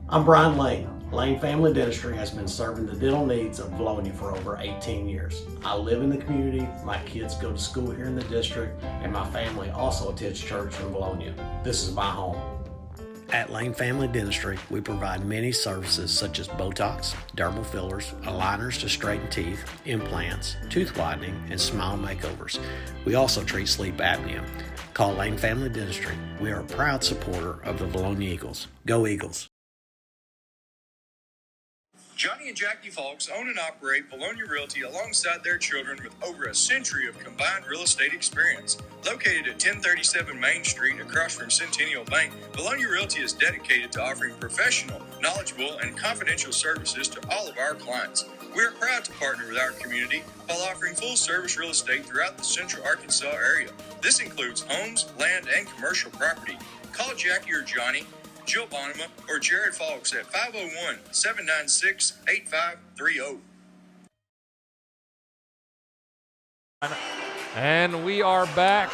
I'm Brian Lane. Lane Family Dentistry has been serving the dental needs of Vilonia for over 18 years. I live in the community, my kids go to school here in the district, and my family also attends church in Vilonia. This is my home. At Lane Family Dentistry, we provide many services such as Botox, dermal fillers, aligners to straighten teeth, implants, tooth whitening, and smile makeovers. We also treat sleep apnea. Call Lane Family Dentistry. We are a proud supporter of the Vilonia Eagles. Go Eagles! Johnny and Jackie Falks own and operate Vilonia Realty alongside their children with over a century of combined real estate experience. Located at 1037 Main Street across from Centennial Bank, Vilonia Realty is dedicated to offering professional, knowledgeable, and confidential services to all of our clients. We are proud to partner with our community while offering full-service real estate throughout the central Arkansas area. This includes homes, land, and commercial property. Call Jackie or Johnny, Jill Bonema, or Jared Falks at 501-796-8530. And we are back.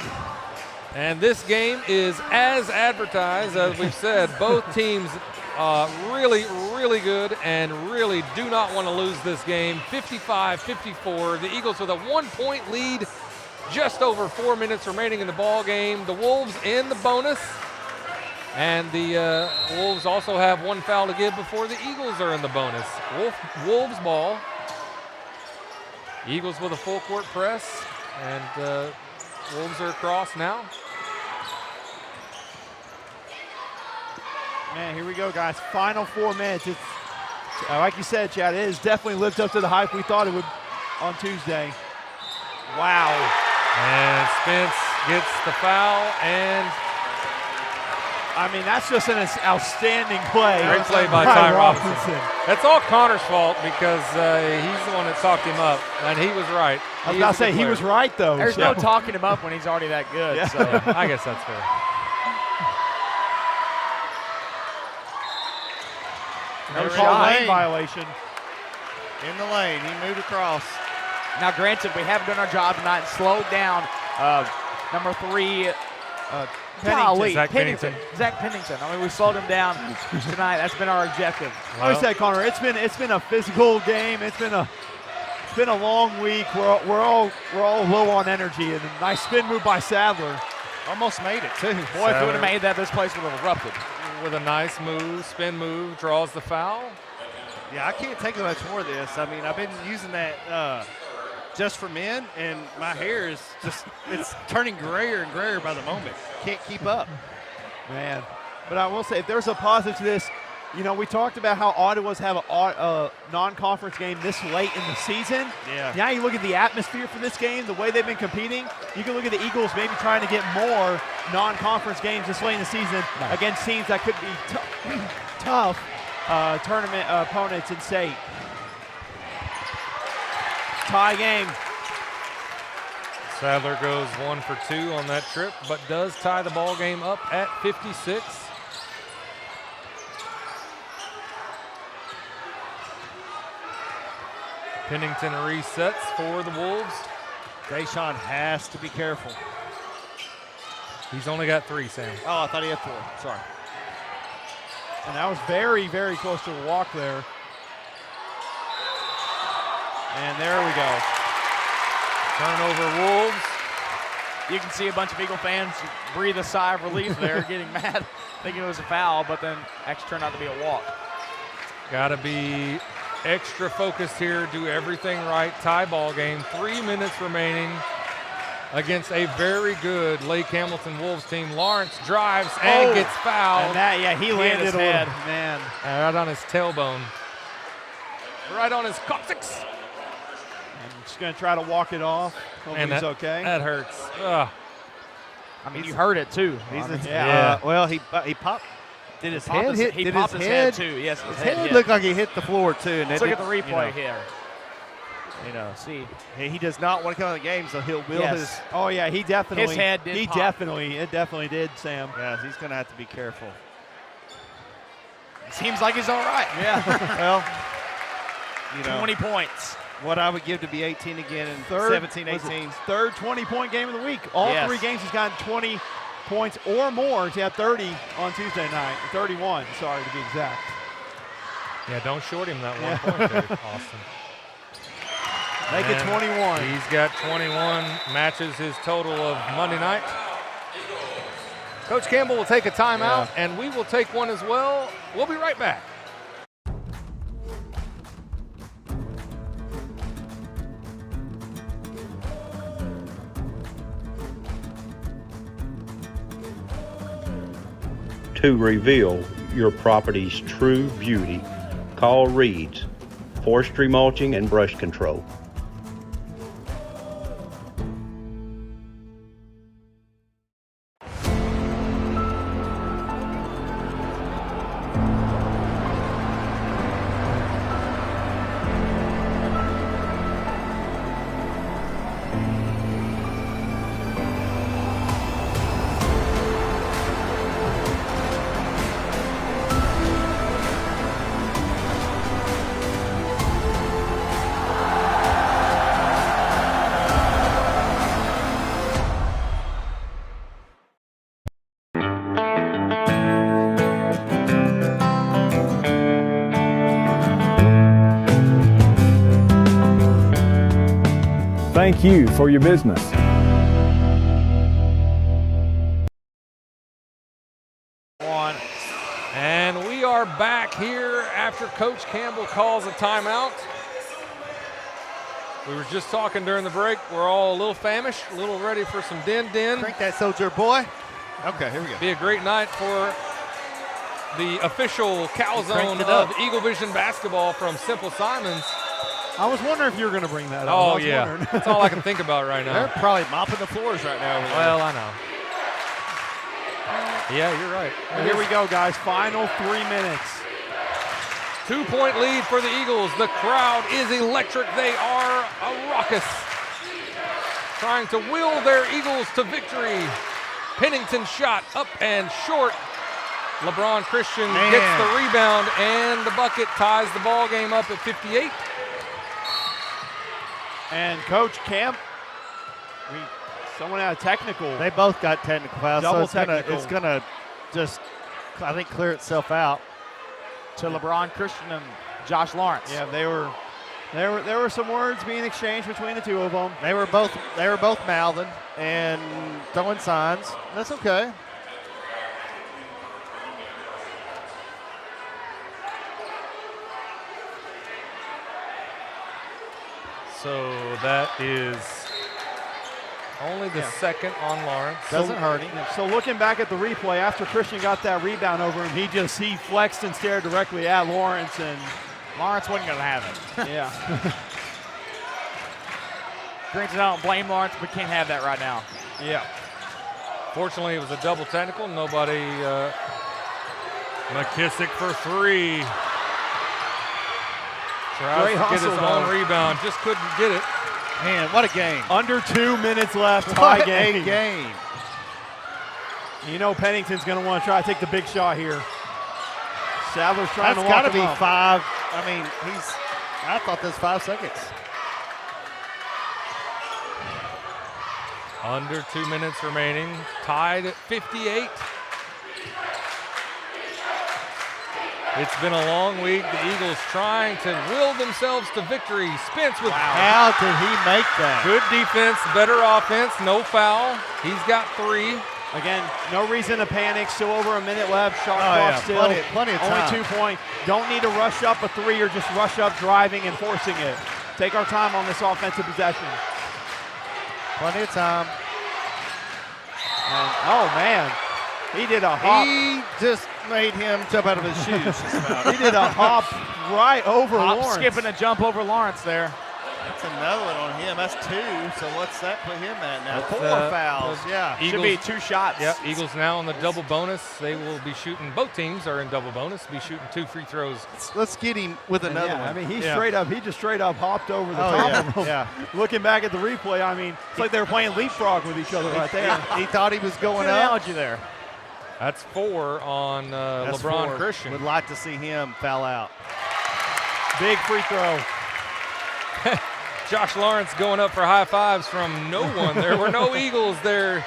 And this game is as advertised, as we've said. Both teams really, really good and really do not want to lose this game. 55-54. The Eagles with a 1-point lead, just over 4 minutes remaining in the ball game. The Wolves in the bonus. And the Wolves also have one foul to give before the Eagles are in the bonus. Wolves ball. Eagles with a full court press. And Wolves are across now. Man, here we go, guys. Final 4 minutes. It's like you said, Chad, it has definitely lived up to the hype we thought it would on Tuesday. Wow. And Spence gets the foul, and I mean, that's just an outstanding play. Great play by Ty Robinson. That's all Connor's fault because he's the one that talked him up, and he was right. I was about to say, he was right, though. There's no talking him up when he's already that good. Yeah. So. Yeah, I guess that's fair. No lane violation. In the lane, he moved across. Now, granted, we haven't done our job tonight and slowed down number 3 Golly, Zach Pennington. Zach Pennington. I mean, we slowed him down tonight. That's been our objective. Like I said, Connor, it's been a physical game. It's been a long week. We're all low on energy, and a nice spin move by Sadler. Almost made it too. Boy, if we would have made that, this place would have erupted. With a nice move, spin move, draws the foul. Yeah, I can't take much more of this. I mean, I've been using that just for men, and my hair is it's turning grayer and grayer by the moment. Can't keep up. Man, but I will say, if there's a positive to this, you know, we talked about how odd it was to have a non-conference game this late in the season. Yeah. Now you look at the atmosphere for this game, the way they've been competing. You can look at the Eagles maybe trying to get more non-conference games this late in the season against teams that could be tough tournament opponents in state. Tie game. Sadler goes 1 for 2 on that trip, but does tie the ball game up at 56. Pennington resets for the Wolves. Deshaun has to be careful. He's only got 3, Sam. Oh, I thought he had 4. Sorry. And that was very, very close to a walk there. And there we go. Turnover Wolves. You can see a bunch of Eagle fans breathe a sigh of relief there, getting mad, thinking it was a foul, but then actually turned out to be a walk. Got to be extra focused here, do everything right. Tie ball game, 3 minutes remaining against a very good Lake Hamilton Wolves team. Lawrence drives and gets fouled. And that, yeah, he landed his a head. little, man. Right on his tailbone. Right on his coccyx. And just going to try to walk it off. Hopefully he's okay. That hurts. Ugh. I mean, you heard it too. Well, he popped. Did his head hit? He Did popped his his head too. Yes, his head hit. looked like he hit the floor too. And Let's look at the replay here. You know, see, he does not want to come in the game, so he'll will his. Oh yeah, he definitely. His head did. Pop. It definitely did, Sam. Yeah, he's going to have to be careful. Seems like he's all right. Yeah. Well, you know, 20 points. What I would give to be 18 again and Third, 17, 18. Third 20-point game of the week. All Yes. 3 games he's gotten 20 points or more. He had 30 on Tuesday night. 31, sorry to be exact. Yeah, don't short him that 1 point there, Austin. Make it 21. He's got 21, matches his total of Monday night. Coach Campbell will take a timeout, and we will take one as well. We'll be right back. To reveal your property's true beauty, call Reed's Forestry Mulching and Brush Control. Thank you for your business. And we are back here after Coach Campbell calls a timeout. We were just talking during the break. We're all a little famished, a little ready for some din-din. Drink that soldier, boy. Okay, here we go. Be a great night for the official cow zone of Eagle Vision basketball from Simple Simons. I was wondering if you were going to bring that up. Oh, yeah. That's all I can think about right now. They're probably mopping the floors right now. Well, I know. Yeah, you're right. Well, here we go, guys. Final 3 minutes. 2-point lead for the Eagles. The crowd is electric. They are a raucous. Trying to will their Eagles to victory. Pennington shot up and short. LeBron Christian gets the rebound, and the bucket ties the ball game up at 58. And Coach Camp, we Someone had a technical. They both got technical fouls, Double so technical. it's gonna just, I think, clear itself out. To LeBron Christian and Josh Lawrence. Yeah, there were some words being exchanged between the two of them. They were both mouthing and throwing signs. That's okay. So that is only the second on Lawrence. Doesn't hurt him. So looking back at the replay, after Christian got that rebound over him, he flexed and stared directly at Lawrence, and Lawrence wasn't going to have it. yeah. Granted, I don't blame Lawrence, but can't have that right now. Yeah. Fortunately, it was a double technical. Nobody. McKissick for three. Tries Great to get his hustle, own though. rebound, just couldn't get it. Man, what a game. Under 2 minutes left, What tie game. a game. You know Pennington's going to want to try to take the big shot here. Sadler's trying That's to got lock to him be up. 5. I mean, I thought that's 5 seconds. Under 2 minutes remaining, tied at 58. It's been a long week. The Eagles trying to will themselves to victory. Spence with How did he make that? good defense, better offense, no foul. He's got 3. Again, no reason to panic. Still over a minute left. Shot Oh, clock yeah. still. Plenty of Only time. 2 point. Don't need to rush up a 3 or just rush up driving and forcing it. Take our time on this offensive possession. Plenty of time. And, oh, man. He did a hop. He just made him jump out of his shoes. just about. He did a hop right over Lawrence. Skipping a jump over Lawrence there. That's another one on him. That's 2. So what's that put him at now? That's, 4 fouls. Yeah. Eagles, Should be 2 shots. Yep, Eagles now on the double bonus. They will be shooting, both teams are in double bonus, be shooting 2 free throws. Let's get him with And another yeah, one. I mean, he just straight up hopped over the top yeah, of him. yeah. Looking back at the replay, I mean, it's like they were playing leapfrog with each other right there. He thought he was going Good up. analogy there. That's 4 on That's LeBron 4. Christian. Would like to see him foul out. Big free throw. Josh Lawrence going up for high fives from no one. There were no Eagles there.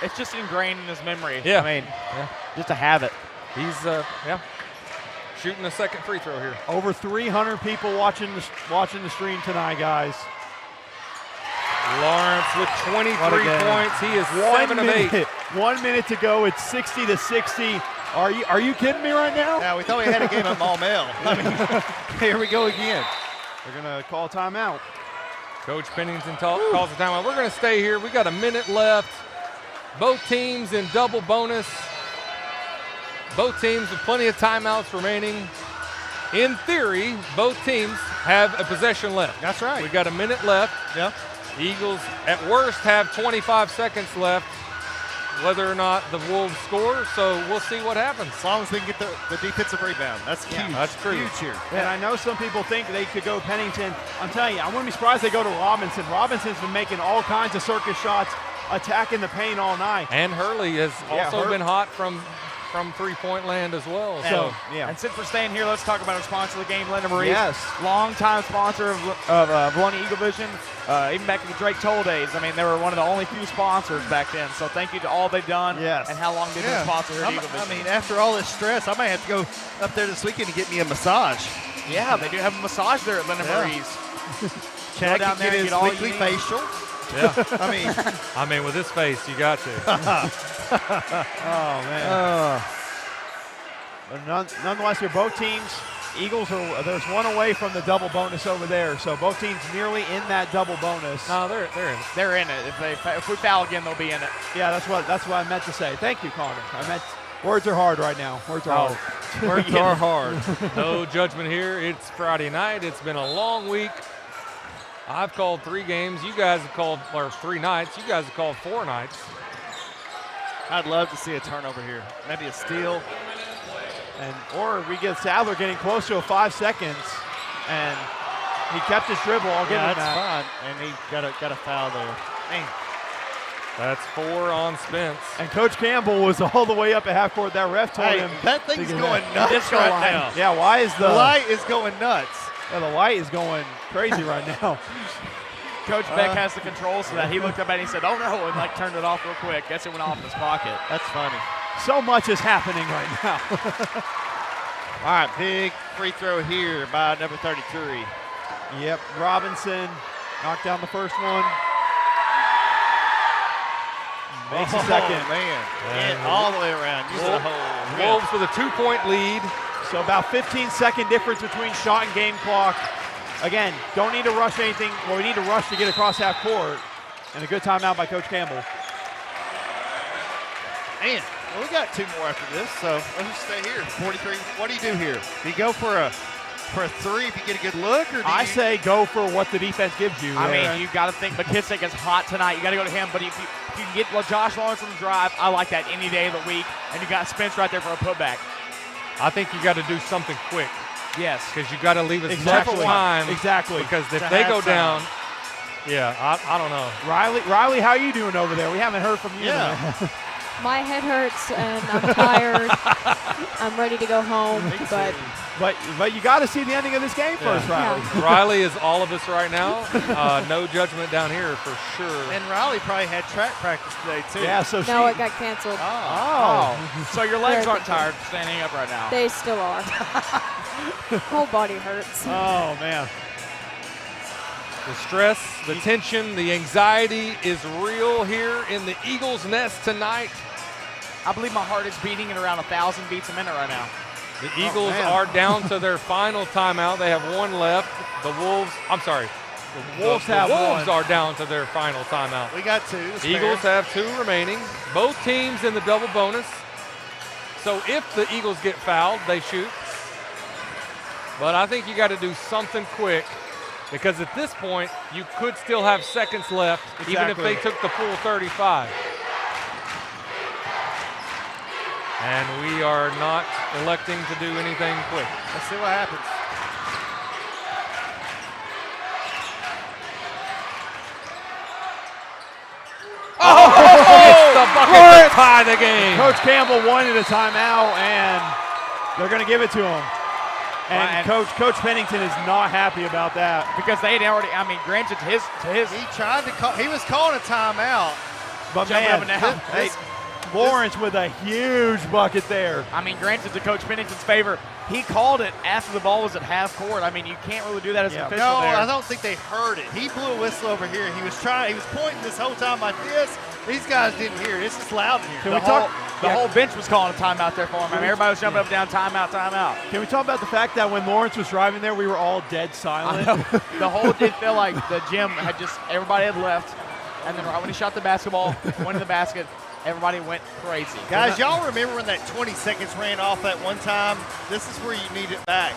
It's just ingrained in his memory. Yeah. I mean, just to have it. He's, shooting a second free throw here. Over 300 people watching the stream tonight, guys. Lawrence with 23 points. He is 7 of 8. 1 minute to go. It's 60-60. Are you kidding me right now? Yeah, we thought we had a game at Maumelle. I mean, here we go again. They're going to call timeout. Coach Pennington calls a timeout. We're going to stay here. We got a minute left. Both teams in double bonus. Both teams with plenty of timeouts remaining. In theory, both teams have a possession left. That's right. We got a minute left. Yeah. Eagles, at worst, have 25 seconds left, whether or not the Wolves score. So we'll see what happens. As long as they can get the defensive rebound. That's huge. That's true. Huge here. And I know some people think they could go Pennington. I'm telling you, I wouldn't be surprised they go to Robinson. Robinson's been making all kinds of circus shots, attacking the paint all night. And Hurley has also Hurley. been hot from three-point land as well. So And since we're staying here, let's talk about our sponsor of the game, Linda Marie. Yes. Longtime sponsor of Vilonia Eagle Vision, even back in the Drake Toll days. I mean, they were one of the only few sponsors back then. So thank you to all they've done and how long they've been a sponsor here at Eagle Vision. I mean, after all this stress, I might have to go up there this weekend and get me a massage. Yeah, they do have a massage there at Linda Marie's. Chad down can there get and his get all weekly you need. facial. Yeah. I mean, with this face, you got to. Oh, man. But nonetheless, here both teams, Eagles there's one away from the double bonus over there, so both teams nearly in that double bonus. No, they're in it. They're in it. If we foul again, they'll be in it. Yeah, that's what I meant to say. Thank you, Connor. Words are hard right now. Words are hard. Words are hard. No judgment here. It's Friday night. It's been a long week. I've called 3 games. You guys have called 3 nights. You guys have called 4 nights. I'd love to see a turnover here. Maybe a steal. Or we get Sadler getting close to 5 seconds, and he kept his dribble. I'll give him that's that. fine. And he got a foul there. Man. That's 4 on Spence. And Coach Campbell was all the way up at half court. That ref told him that thing's to get going that. nuts right now. Yeah, why is The light is going nuts. Yeah, the light is going crazy right now. Coach Beck has the controls so that he looked up at it and he said, "Oh no," and like turned it off real quick. Guess it went off in his pocket. That's funny. So much is happening right now. All right, big free throw here by number 33. Yep, Robinson knocked down the first one. Makes a second. Man. And all the way around. Wolves with a 2-point lead. So about 15-second difference between shot and game clock. Again, don't need to rush anything. Well, we need to rush to get across half court. And a good timeout by Coach Campbell. Man, well, we got 2 more after this, so let's just stay here. 43. What do you do here? Do you go for a 3 if you get a good look? Or I say go for what the defense gives you. I mean, you got to think McKissick is hot tonight. You got to go to him. But if you can get Josh Lawrence on the drive, I like that any day of the week. And you got Spence right there for a putback. I think you got to do something quick. Yes. Because you got to leave as much time. Exactly. Because if they go down, I don't know. Riley, how are you doing over there? We haven't heard from you. Yeah. My head hurts and I'm tired. I'm ready to go home, but you got to see the ending of this game first, Riley. Yeah. Riley is all of us right now. No judgment down here for sure. And Riley probably had track practice today too. Yeah, so no, it got canceled. Oh. So your legs aren't tired standing up right now? They still are. Whole body hurts. Oh man. The stress, the tension, the anxiety is real here in the Eagles' nest tonight. I believe my heart is beating at around 1,000 beats a minute right now. The Eagles are down to their final timeout. They have 1 left. The Wolves are down to their final timeout. We got 2. Eagles have 2 remaining. Both teams in the double bonus. So if the Eagles get fouled, they shoot. But I think you got to do something quick because at this point, you could still have seconds left, even if they took the full 35. And we are not electing to do anything quick. Let's see what happens. It's the bucket to tie the game. Coach Campbell wanted a timeout, and they're going to give it to him. And Coach Pennington is not happy about that because they had already. I mean, granted, to his. He tried to call. He was calling a timeout, but man, Lawrence with a huge bucket there. I mean, granted, to Coach Pennington's favor, he called it after the ball was at half court. I mean, you can't really do that as an official. No, there. I don't think they heard it. He blew a whistle over here. He was pointing this whole time like this. These guys didn't hear it. It's just loud in here. The whole bench was calling a timeout there for him. I mean, everybody was jumping up and down, timeout, timeout. Can we talk about the fact that when Lawrence was driving there, we were all dead silent? The whole did feel like the gym had everybody had left. And then right when he shot the basketball, went in the basket, everybody went crazy. Guys, y'all remember when that 20 seconds ran off that one time? This is where you need it back.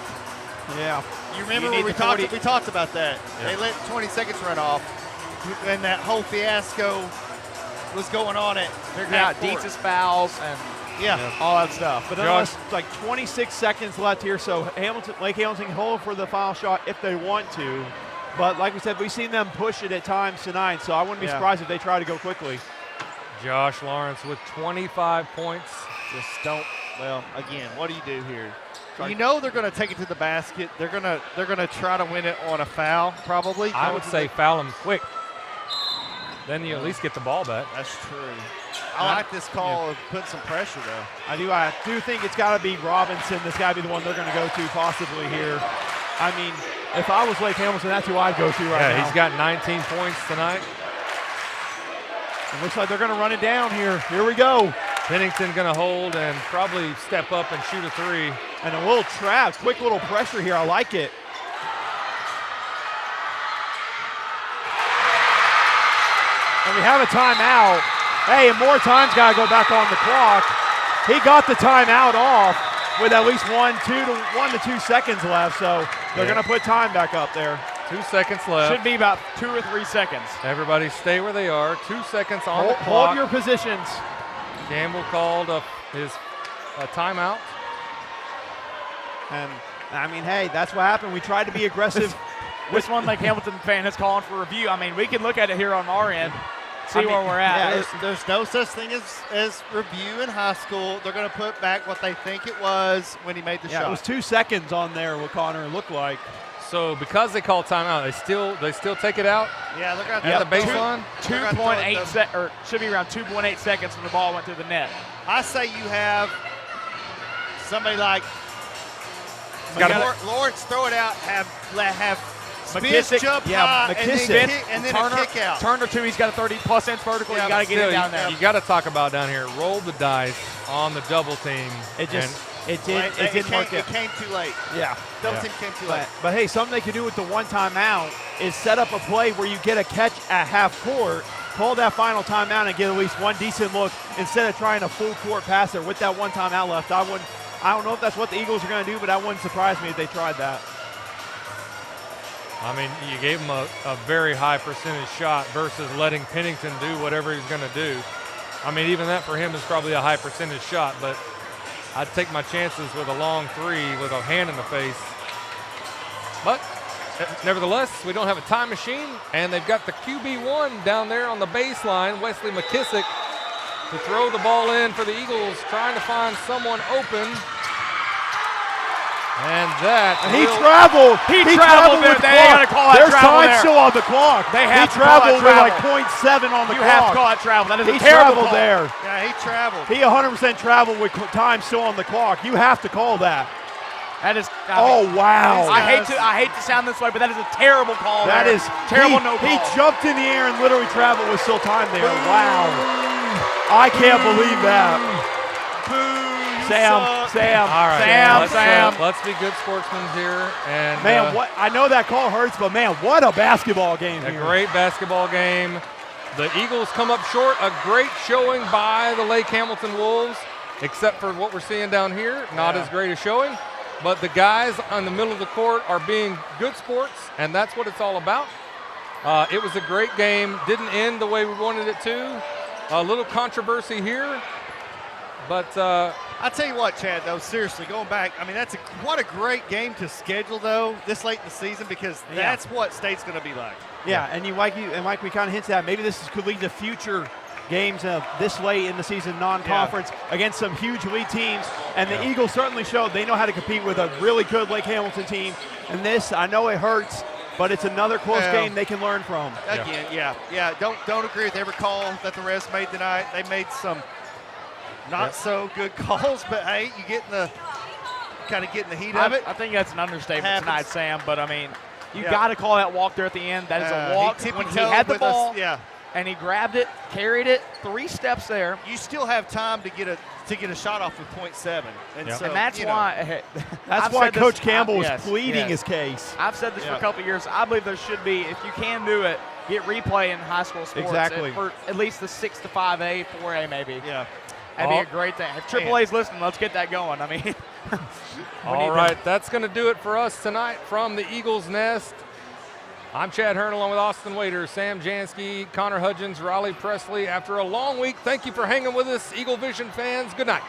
Yeah. You remember when we talked about that? Yeah. They let 20 seconds run off, and that whole fiasco was going on at figuring out Dietz's fouls and all that stuff. But nonetheless, like 26 seconds left here, so Lake Hamilton can hold for the foul shot if they want to. But like we said, we've seen them push it at times tonight, so I wouldn't be surprised if they try to go quickly. Josh Lawrence with 25 points. Just don't. Well, again, what do you do here? You know they're going to take it to the basket. They're going to try to win it on a foul, probably. I would say foul them quick. Then you at least get the ball back. That's true. I like this call of putting some pressure, though. I do think it's got to be Robinson. That's got to be the one they're going to go to possibly here. I mean, if I was Lake Hamilton, that's who I'd go to right now. Yeah, he's got 19 points tonight. It looks like they're going to run it down here. Here we go. Pennington going to hold and probably step up and shoot a 3. And a little trap, quick little pressure here. I like it. And we have a timeout. Hey, and more time's got to go back on the clock. He got the timeout off with at least 1 to 2 seconds left, so they're going to put time back up there. 2 seconds left. Should be about 2 or 3 seconds. Everybody stay where they are. 2 seconds on the clock. Hold your positions. Campbell called his timeout. And, I mean, hey, that's what happened. We tried to be aggressive. This one Lake Hamilton fan is calling for review. I mean, we can look at it here on our end, see where we're at. Yeah, there's no such thing as review in high school. They're going to put back what they think it was when he made the shot. It was 2 seconds on there, what Connor looked like. So because they call timeout, they still take it out. Yeah, look out at the baseline. 2.8 or should be around 2.8 seconds when the ball went through the net. I say you have somebody like Lawrence throw it out, have McKissick, jump high, and then Turner, a kick out. Turner too. He's got a 30+ inch vertical. Yeah, you got to get it down there. You got to talk about down here. Roll the dice on the double team. It didn't work. It came too late. Yeah, double team came too late. But hey, something they could do with the one timeout is set up a play where you get a catch at half court, call that final timeout, and get at least one decent look instead of trying a full court passer with that one timeout left. I don't know if that's what the Eagles are going to do, but that wouldn't surprise me if they tried that. I mean, you gave him a very high percentage shot versus letting Pennington do whatever he's going to do. I mean, even that for him is probably a high percentage shot, but I'd take my chances with a long three with a hand in the face. But nevertheless, we don't have a time machine, and they've got the QB1 down there on the baseline, Wesley McKissick, to throw the ball in for the Eagles, trying to find someone open. And he traveled. He traveled there. with They ain't gonna call that There's travel time there. still on the clock. They have he to call traveled that with like travel. 0.7 on the You clock. have to call that travel. That is he a terrible traveled call. there. Yeah, he traveled. He 100% traveled with time still on the clock. You have to call that. That is. Wow. I hate to sound this way, but that is a terrible call. That there. is terrible. No call. He jumped in the air and literally traveled with still time there. Wow. I can't believe that. Sam. All right, Sam. Let's be good sportsmen here. And man, what I know that call hurts, but man, what a basketball game a here. Great basketball game. The Eagles come up short. A great showing by the Lake Hamilton Wolves, except for what we're seeing down here. Not as great a showing. But the guys on the middle of the court are being good sports, and that's what it's all about. It was a great game. Didn't end the way we wanted it to. A little controversy here. But I'll tell you what, Chad, though, seriously, going back, I mean, what a great game to schedule, though, this late in the season, because that's what state's going to be like. Yeah, and like we kind of hinted at, maybe this could lead to future games this late in the season, non-conference, against some huge elite teams. And the Eagles certainly showed they know how to compete with a really good Lake Hamilton team. And this, I know it hurts, but it's another close game they can learn from. Again, yeah. Don't agree with every call that the refs made tonight. They made some not so good calls, but hey, you get in the heat of it. I think that's an understatement tonight, Sam. But I mean, you got to call that walk there at the end. That is a walk. When he had the ball, and he grabbed it, carried it, 3 steps there. You still have time to get a shot off with 0.7, and so and that's why that's why Coach Campbell was pleading his case. I've said this for a couple of years. I believe there should be, if you can do it, get replay in high school sports. Exactly. For at least the 6 to 5A, 4A maybe. Yeah. That'd be a great thing. If AAA's listening, let's get that going. I mean, all right, that's going to do it for us tonight from the Eagles Nest. I'm Chad Hearn along with Austin Waiter, Sam Jansky, Connor Hudgens, Raleigh Presley. After a long week, thank you for hanging with us, Eagle Vision fans. Good night.